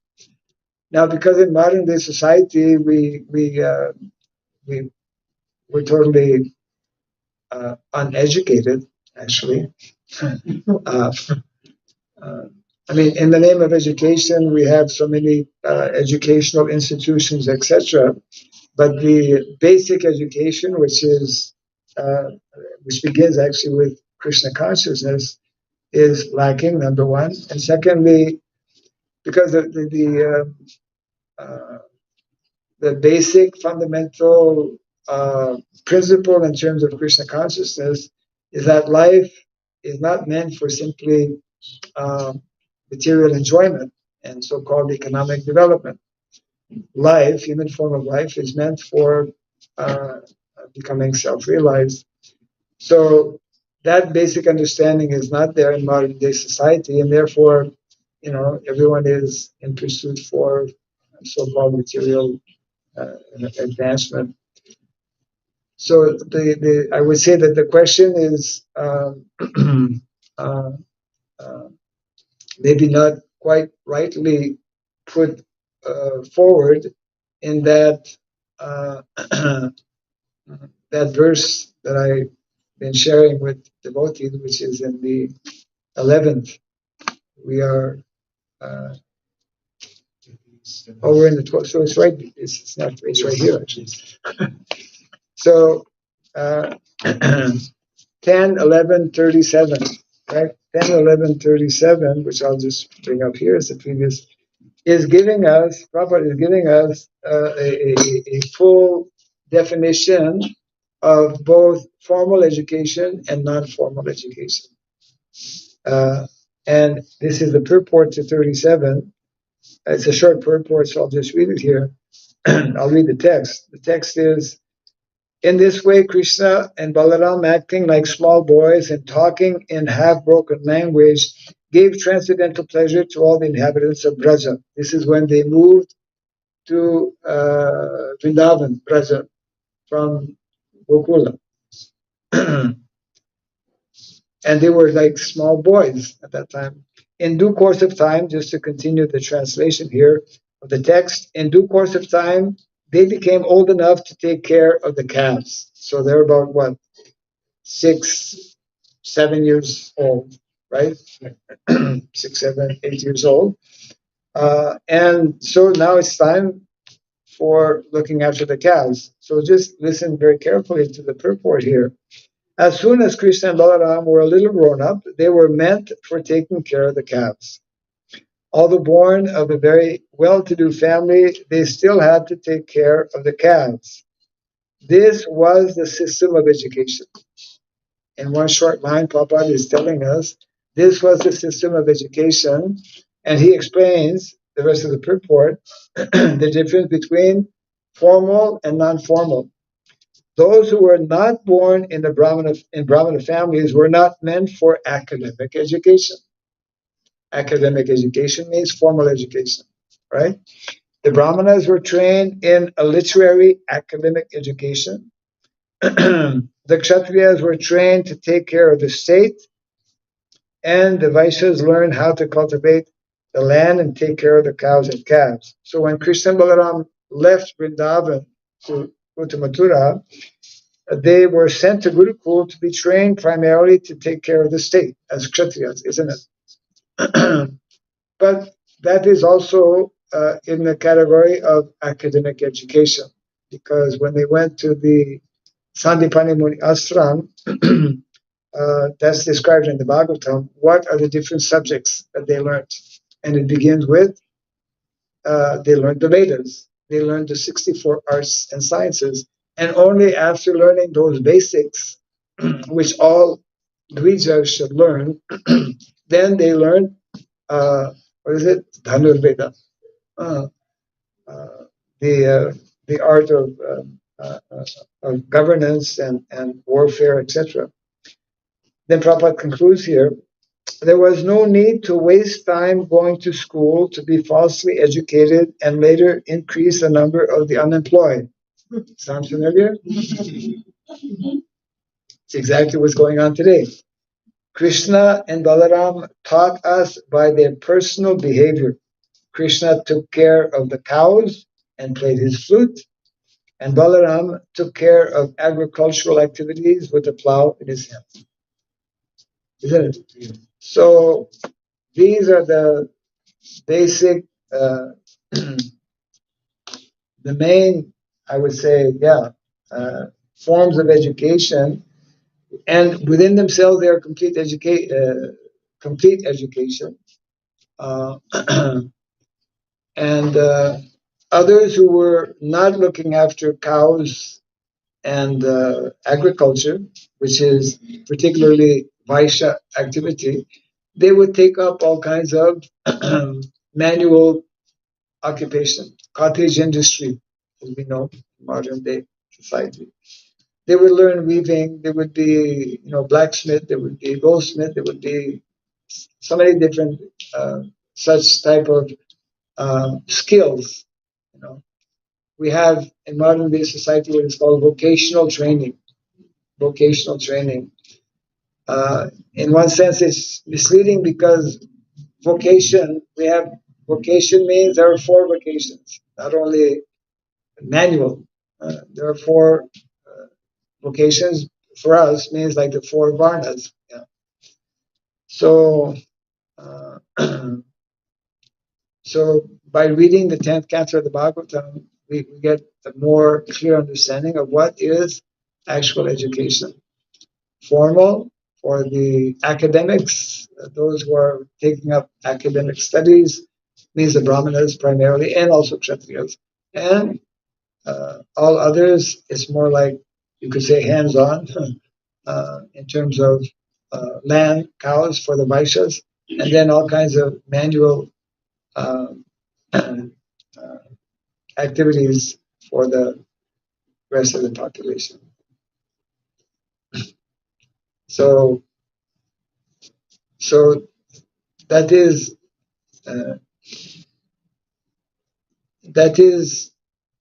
Now, because in modern day society, we're totally uneducated, actually. uh, in the name of education, we have so many educational institutions, etc. But the basic education, which begins actually with Krishna consciousness, is lacking. Number one, and secondly, because the basic fundamental principle in terms of Krishna consciousness is that life is not meant for simply material enjoyment and so-called economic development. Life, human form of life, is meant for becoming self-realized. So that basic understanding is not there in modern day society, and therefore, everyone is in pursuit for so-called material advancement. So I would say that the question is maybe not quite rightly put forward in that that verse that I've been sharing with devotees, which is in the 11th. We are we're in the 12th. So it's right. It's not. It's right here actually. So 10, 11, 37, right? 10, 11, 37, which I'll just bring up here as the previous, is giving us, Prabhupada is giving us a full definition of both formal education and non-formal education. And this is the purport to 37. It's a short purport, so I'll just read it here. I'll read the text. The text is, in this way, Krishna and Balaram, acting like small boys and talking in half-broken language, gave transcendental pleasure to all the inhabitants of Braja. This is when they moved to Vrindavan, Braja, from Gokula. and they were like small boys at that time. In due course of time, just to continue the translation here of the text, in due course of time, they became old enough to take care of the calves. So they're about what, 6, 7 years old, right? 6, 7, 8 years old. And so now it's time for looking after the calves. So just listen very carefully to the purport here. As soon as Krishna and Balaram were a little grown up, they were meant for taking care of the calves. Although born of a very well-to-do family, they still had to take care of the calves. This was the system of education. In one short line, Prabhupada is telling us this was the system of education, and he explains the rest of the purport, the difference between formal and non-formal. Those who were not born in the Brahmana families were not meant for academic education. Academic education means formal education, right? The Brahmanas were trained in a literary academic education. The Kshatriyas were trained to take care of the state, and the Vaishyas learned how to cultivate the land and take care of the cows and calves. So when Krishna and Balaram left Vrindavan to go to Mathura, they were sent to Gurukul to be trained primarily to take care of the state as Kshatriyas, isn't it? But that is also in the category of academic education, because when they went to the Sandipani Muni ashram, that's described in the Bhagavatam, what are the different subjects that they learned? And it begins with, they learned the Vedas, they learned the 64 arts and sciences, and only after learning those basics, which all Dvijas should learn, then they learn, what is it? Dhanurveda, the art of governance and warfare, etc. Then Prabhupada concludes here, there was no need to waste time going to school to be falsely educated and later increase the number of the unemployed. Sound familiar? It's exactly what's going on today. Krishna and Balaram taught us by their personal behavior. Krishna took care of the cows and played his flute, and Balaram took care of agricultural activities with a plow in his hand. Isn't it? So these are the basic, the main, I would say, forms of education, and within themselves they are complete education. And others who were not looking after cows and agriculture, which is particularly Vaishya activity, they would take up all kinds of manual occupation, cottage industry, as we know, in modern day society. They would learn weaving, there would be, blacksmith, there would be goldsmith, there would be so many different such type of skills. We have in modern day society what is called vocational training. Vocational training. In one sense, it's misleading because vocation means there are 4 vocations, not only manual. There are 4 vocations for us, means like the 4 varnas. Yeah. So, so by reading the 10th canto of the Bhagavatam, we get a more clear understanding of what is actual education. Formal for the academics, those who are taking up academic studies, means the Brahmanas primarily, and also Kshatriyas. And all others, it's more like, you could say, hands-on in terms of land, cows for the Vaishyas, and then all kinds of manual activities for the rest of the population. So that is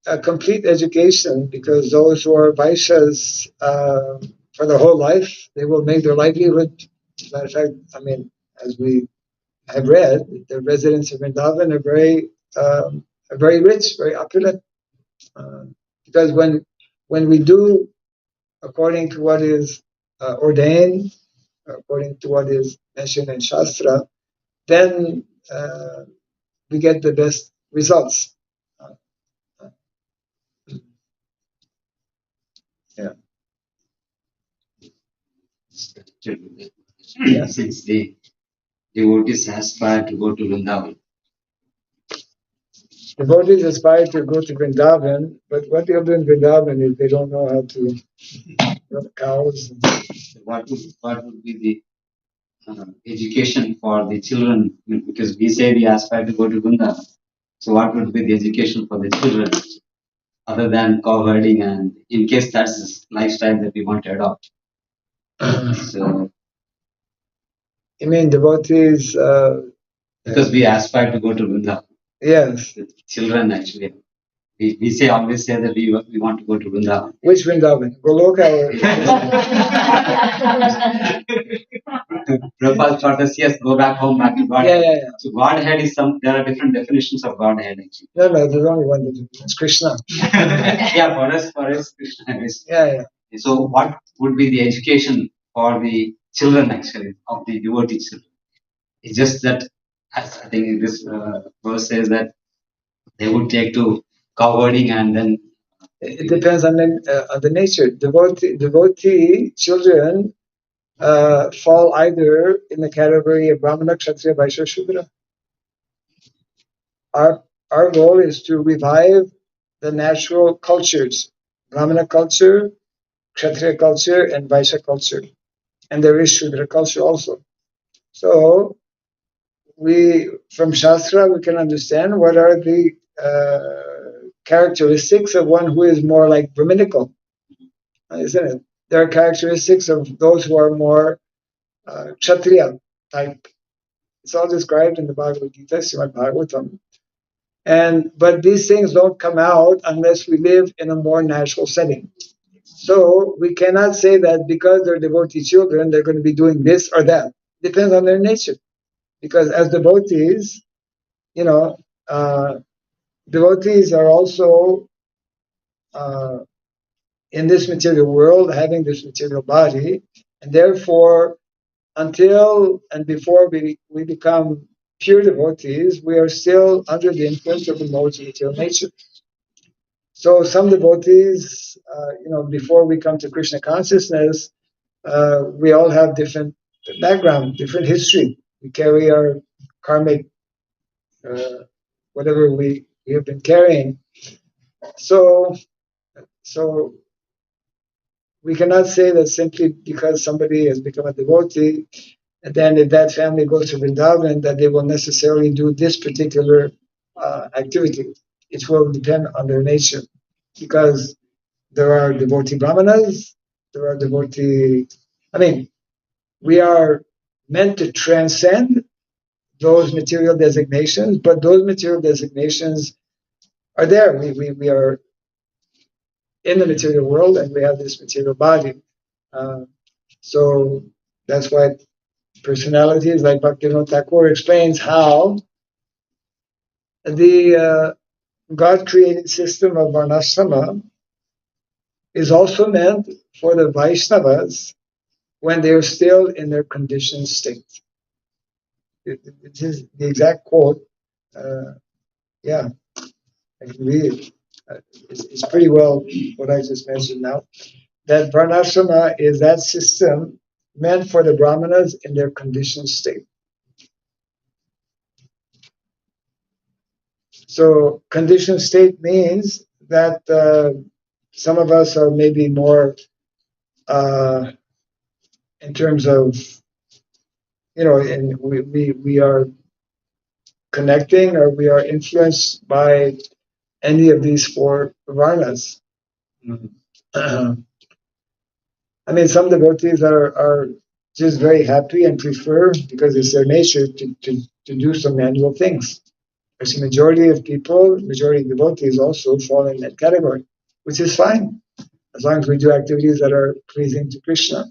a complete education, because those who are Vaishyas for their whole life, they will make their livelihood As a matter of fact, I mean, as we have read, the residents of Vrindavan are very rich, very opulent. Because when we do according to what is ordained, according to what is mentioned in Shastra, then we get the best results. Yeah. Since the devotees aspire to go to Vrindavan. Devotees aspire to go to Vrindavan, but what they'll do in Vrindavan is they don't know how to run cows. What would be the education for the children? Because we say we aspire to go to Vrindavan. So what would be the education for the children other than cow herding, and in case that's the lifestyle that we want to adopt? So You mean devotees? because we aspire to go to Vrindavan. Yes. The children actually. We always say that we want to go to Vrindavan. Which Vrindavan? Goloka or? Prabhupada taught us, yes, go back home, back to Godhead. Yeah. So Godhead is there are different definitions of Godhead actually. No, there's only one definition. It's Krishna. Yeah, for us, Krishna is. Yeah. So what would be the education for the children actually, of the devotee children? It's just that, as I think this verse says that they would take to cow herding and then. It depends on the nature. Devotee children fall either in the category of Brahmana, Kshatriya, Vaishya, Shudra. Our goal is to revive the natural cultures, Brahmana culture, Kshatriya culture, and Vaishya culture. And there is Shudra culture also. So from Shastra, we can understand what are the characteristics of one who is more like Brahminical, isn't it? There are characteristics of those who are more Kshatriya type. It's all described in the Bhagavad Gita, Srimad Bhagavatam. But these things don't come out unless we live in a more natural setting. So we cannot say that because they're devotee children, they're going to be doing this or that. Depends on their nature. Because as devotees, devotees are also in this material world, having this material body, and therefore, until and before we become pure devotees, we are still under the influence of the modes of material nature. So some devotees, before we come to Krishna consciousness, we all have different background, different history. We carry our karmic, whatever we have been carrying. So we cannot say that simply because somebody has become a devotee, and then if that family goes to Vrindavan, that they will necessarily do this particular activity. It will depend on their nature, because there are devotee brahmanas, there are devotee. We are meant to transcend those material designations, but those material designations are there. We are in the material world, and we have this material body. So that's why personalities like Bhaktivinoda Thakur explains how the God-created system of Varnashrama is also meant for the Vaishnavas when they are still in their conditioned state. It is the exact quote. Yeah, I can read it. It's pretty well what I just mentioned now. That Varnashrama is that system meant for the Brahmanas in their conditioned state. So conditioned state means that some of us are maybe more in terms of, and we are connecting or we are influenced by any of these four varnas. Mm-hmm. Some devotees are just very happy and prefer, because it's their nature, to do some manual things. Actually, majority of devotees also fall in that category, which is fine, as long as we do activities that are pleasing to Krishna.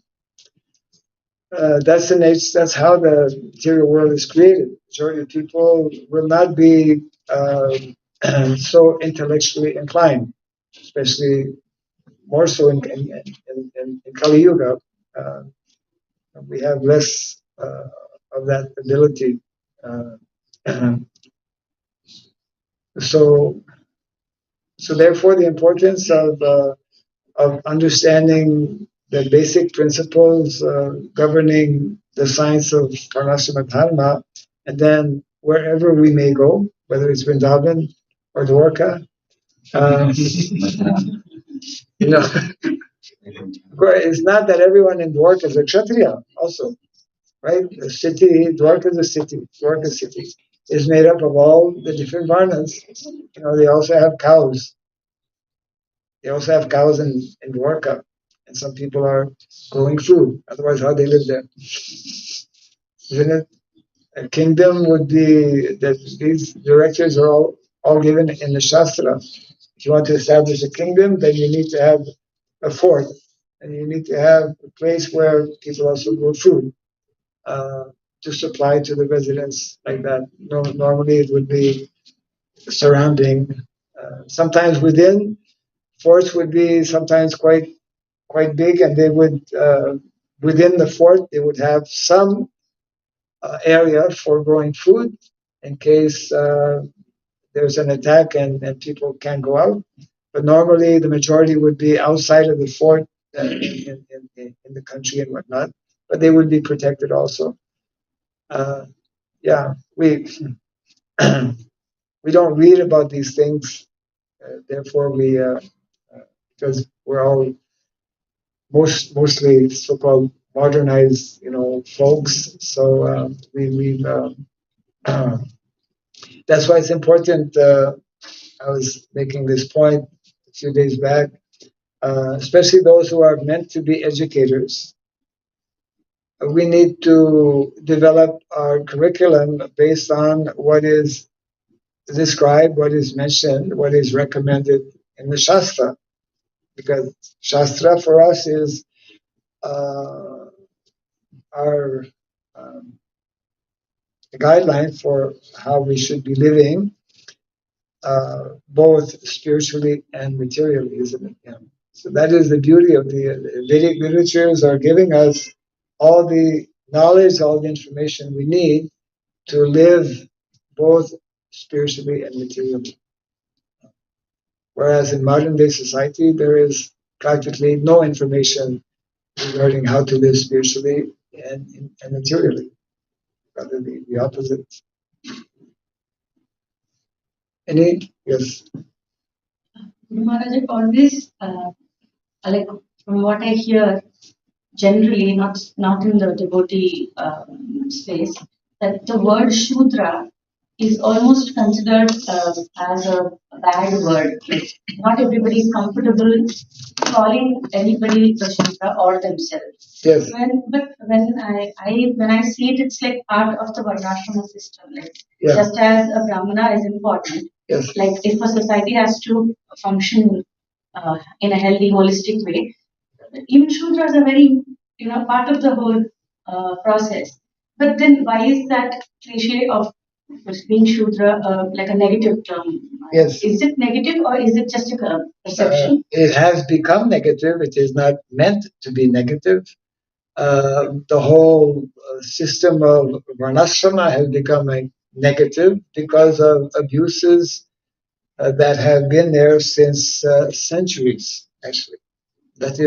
That's the nature. That's how the material world is created. Majority of people will not be so intellectually inclined, especially more so in Kali Yuga. Uh, we have less of that ability. Uh, so, so therefore, the importance of understanding the basic principles governing the science of Varnashrama Dharma, and then wherever we may go, whether it's Vrindavan or Dwarka, you know, it's not that everyone in Dwarka is a Kshatriya also, right? The city, Dwarka is a city, Dwarka city is made up of all the different Varnas. You know, they also have cows. They also have cows in Dwarka. And some people are growing food. Otherwise, how they live there? Isn't it? A kingdom would be that these directives are all given in the Shastra. If you want to establish a kingdom, then you need to have a fort. And you need to have a place where people also grow food to supply to the residents like that. No, normally it would be surrounding. Sometimes within forts would be sometimes quite big, and they would within the fort they would have some area for growing food in case there's an attack and people can't go out. But normally the majority would be outside of the fort in the country and whatnot. But they would be protected also. Yeah, we we don't read about these things, therefore we because we're all mostly so-called modernized, folks. So that's why it's important. I was making this point a few days back, especially those who are meant to be educators. We need to develop our curriculum based on what is described, what is mentioned, what is recommended in the Shastra, because Shastra for us is our guideline for how we should be living, both spiritually and materially, isn't it? Yeah. So that is the beauty of the Vedic literatures are giving us all the knowledge, all the information we need to live both spiritually and materially. Whereas in modern day society, there is practically no information regarding how to live spiritually and materially, rather the opposite. Any? Yes. Maharaj, always, like from what I hear, generally, not in the devotee space, that the word Shudra is almost considered as a bad word. Like, not everybody is comfortable calling anybody the Shudra or themselves. Yes. But when I see it, it's like part of the Varnashrama system. Like Yeah. just as a Brahmana is important, Yes. like if a society has to function in a healthy, holistic way, even Shudras are very, part of the whole process. But then why is that cliche of being Shudra like a negative term? Yes. Is it negative or is it just a perception? It has become negative. It is not meant to be negative. The whole system of Varnashrama has become a negative because of abuses that have been there since centuries, actually. That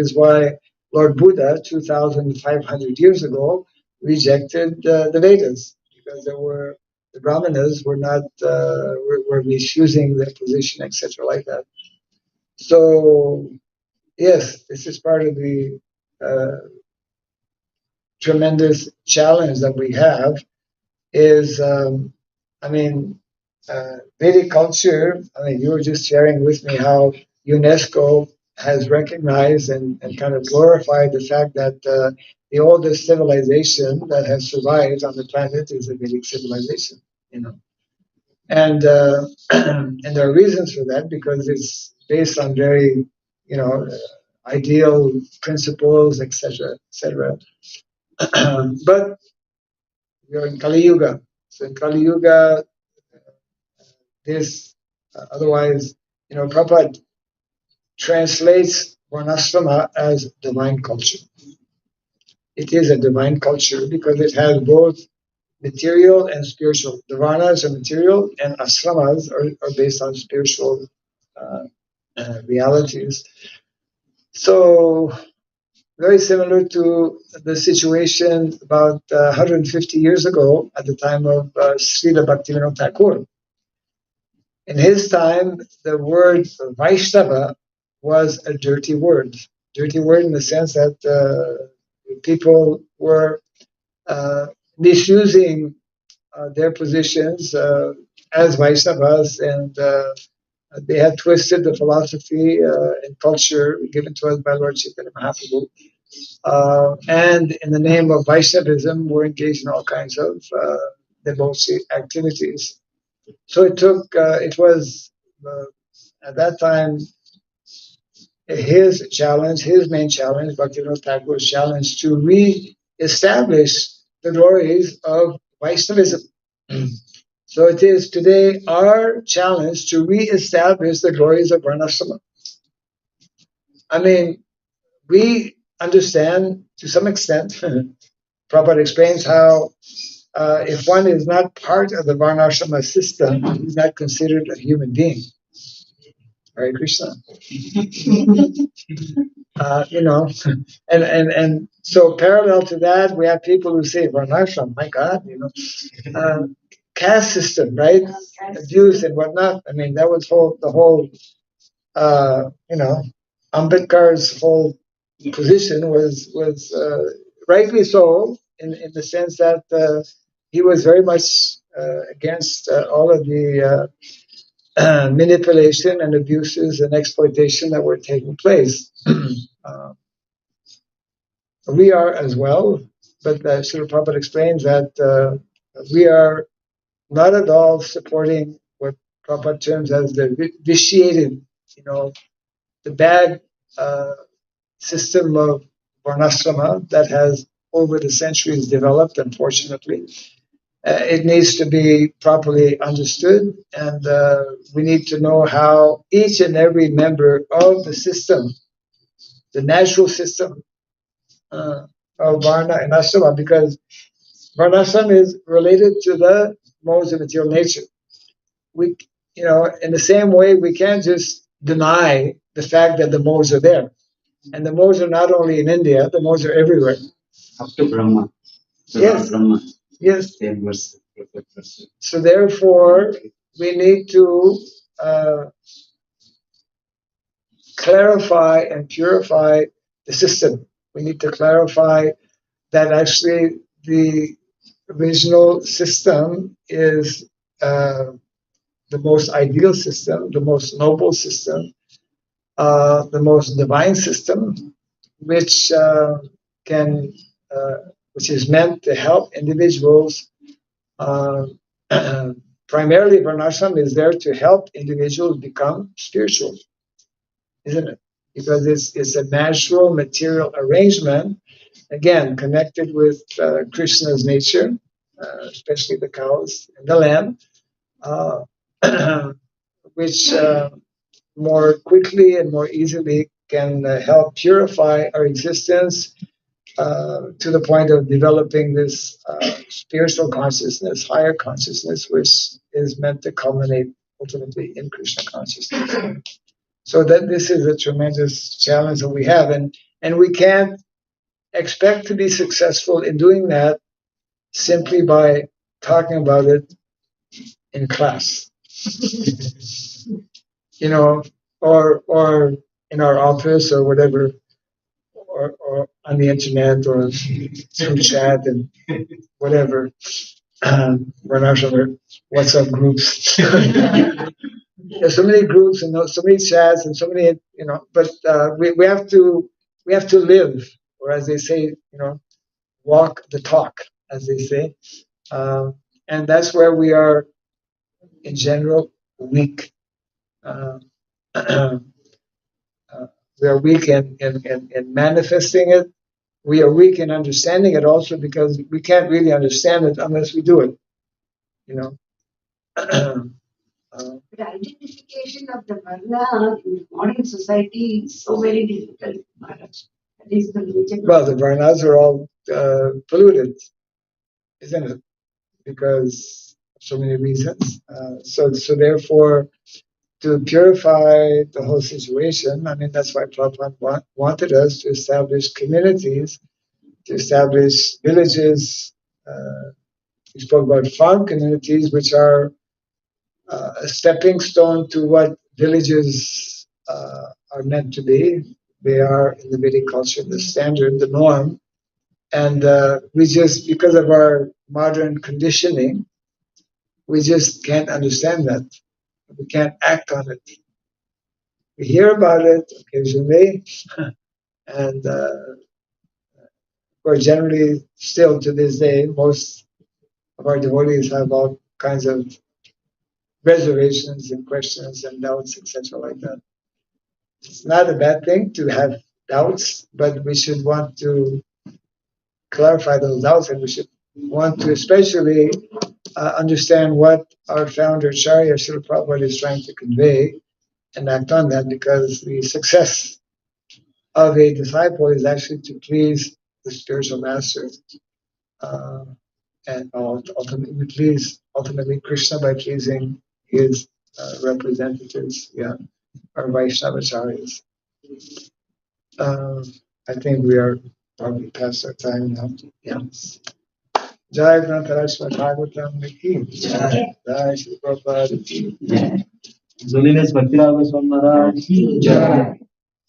is why Lord Buddha, 2,500 years ago, rejected the Vedas, because the Brahmanas were not were misusing their position, etc., like that. So yes, this is part of the tremendous challenge that we have. Is I mean, Vedic culture. I mean, you were just sharing with me how UNESCO has recognized and kind of glorified the fact that the oldest civilization that has survived on the planet is the Vedic civilization. And and there are reasons for that because it's based on very, ideal principles, etc., etc. But you're in Kali Yuga. So in Kali Yuga, this otherwise, Prabhupada translates Varnashrama as divine culture. It is a divine culture because it has both material and spiritual. The Varnas are material, and ashramas are based on spiritual uh, realities. So, very similar to the situation about 150 years ago at the time of Srila Bhaktivinoda Thakur. In his time, the word Vaishnava was a dirty word. Dirty word in the sense that people were misusing their positions as Vaishnavas, and they had twisted the philosophy and culture given to us by Lord Chaitanya Mahaprabhu. And in the name of Vaishnavism, were engaged in all kinds of devotee activities. So it was at that time his challenge, his main challenge, Bhaktivinoda Thakur's challenge to re-establish the glories of Vaishnavism. So it is today our challenge to re-establish the glories of Varnashrama. I mean, we understand to some extent, Prabhupada explains how if one is not part of the Varnashrama system, he's not considered a human being. Hare Krishna. And so parallel to that, we have people who say Varnashram, my God, caste system, right? Abuse and whatnot. I mean, that was the whole, Ambedkar's whole position was rightly so in the sense that he was very much against all of the manipulation and abuses and exploitation that were taking place. We are as well, but Srila Prabhupada explains that we are not at all supporting what Prabhupada terms as the vitiated, the bad system of Varnashrama that has over the centuries developed, unfortunately. It needs to be properly understood, and we need to know how each and every member of the system, the natural system of Varna and Ashrama, because Varnashram is related to the modes of material nature. We, in the same way, we can't just deny the fact that the modes are there. And the modes are not only in India, the modes are everywhere. Up to Brahma. So yes. Brahma. Yes. Same verse. So therefore, we need to clarify and purify the system. We need to clarify that actually the original system is the most ideal system, the most noble system, the most divine system, which which is meant to help individuals. Primarily, Varnashram is there to help individuals become spiritual, isn't it? Because it's a natural material arrangement, again connected with Krishna's nature, especially the cows and the lamb, which more quickly and more easily can help purify our existence to the point of developing this spiritual consciousness, higher consciousness, which is meant to culminate ultimately in Krishna consciousness. So that this is a tremendous challenge that we have, and we can't expect to be successful in doing that simply by talking about it in class, or in our office or whatever, or on the internet or through chat and whatever. We're not sure WhatsApp groups. There's so many groups and so many chats and so many, but we have to live, or as they say, walk the talk, as they say, and that's where we are in general weak. We are weak in manifesting it. We are weak in understanding it also because we can't really understand it unless we do it. You know. The identification of the Varna in modern society is so very difficult, Maharaj. That is the major. Well, the Varnas are all polluted, isn't it? Because of so many reasons. So therefore, to purify the whole situation, I mean, that's why Prabhupada wanted us to establish communities, to establish villages. We spoke about farm communities, which are a stepping stone to what villages are meant to be. They are in the Vedic culture the standard, the norm. And we just, because of our modern conditioning, we just can't understand that. We can't act on it. We hear about it occasionally, and or generally, still to this day, most of our devotees have all kinds of reservations and questions and doubts, etc., like that. It's not a bad thing to have doubts, but we should want to clarify those doubts, and we should want to especially understand what our founder Acharya Srila Prabhupada is trying to convey and act on that, because the success of a disciple is actually to please the spiritual master, uh, and ultimately Krishna by pleasing his representatives, our Vaishnavacharyas. I think we are probably past our time now. Yeah. Jai Grantarashma Bhagavatam ki Jai. Jai Shri Prabhupada ki Jai. Holiness Bhakti Raghaveswar Maharaj ki Jai.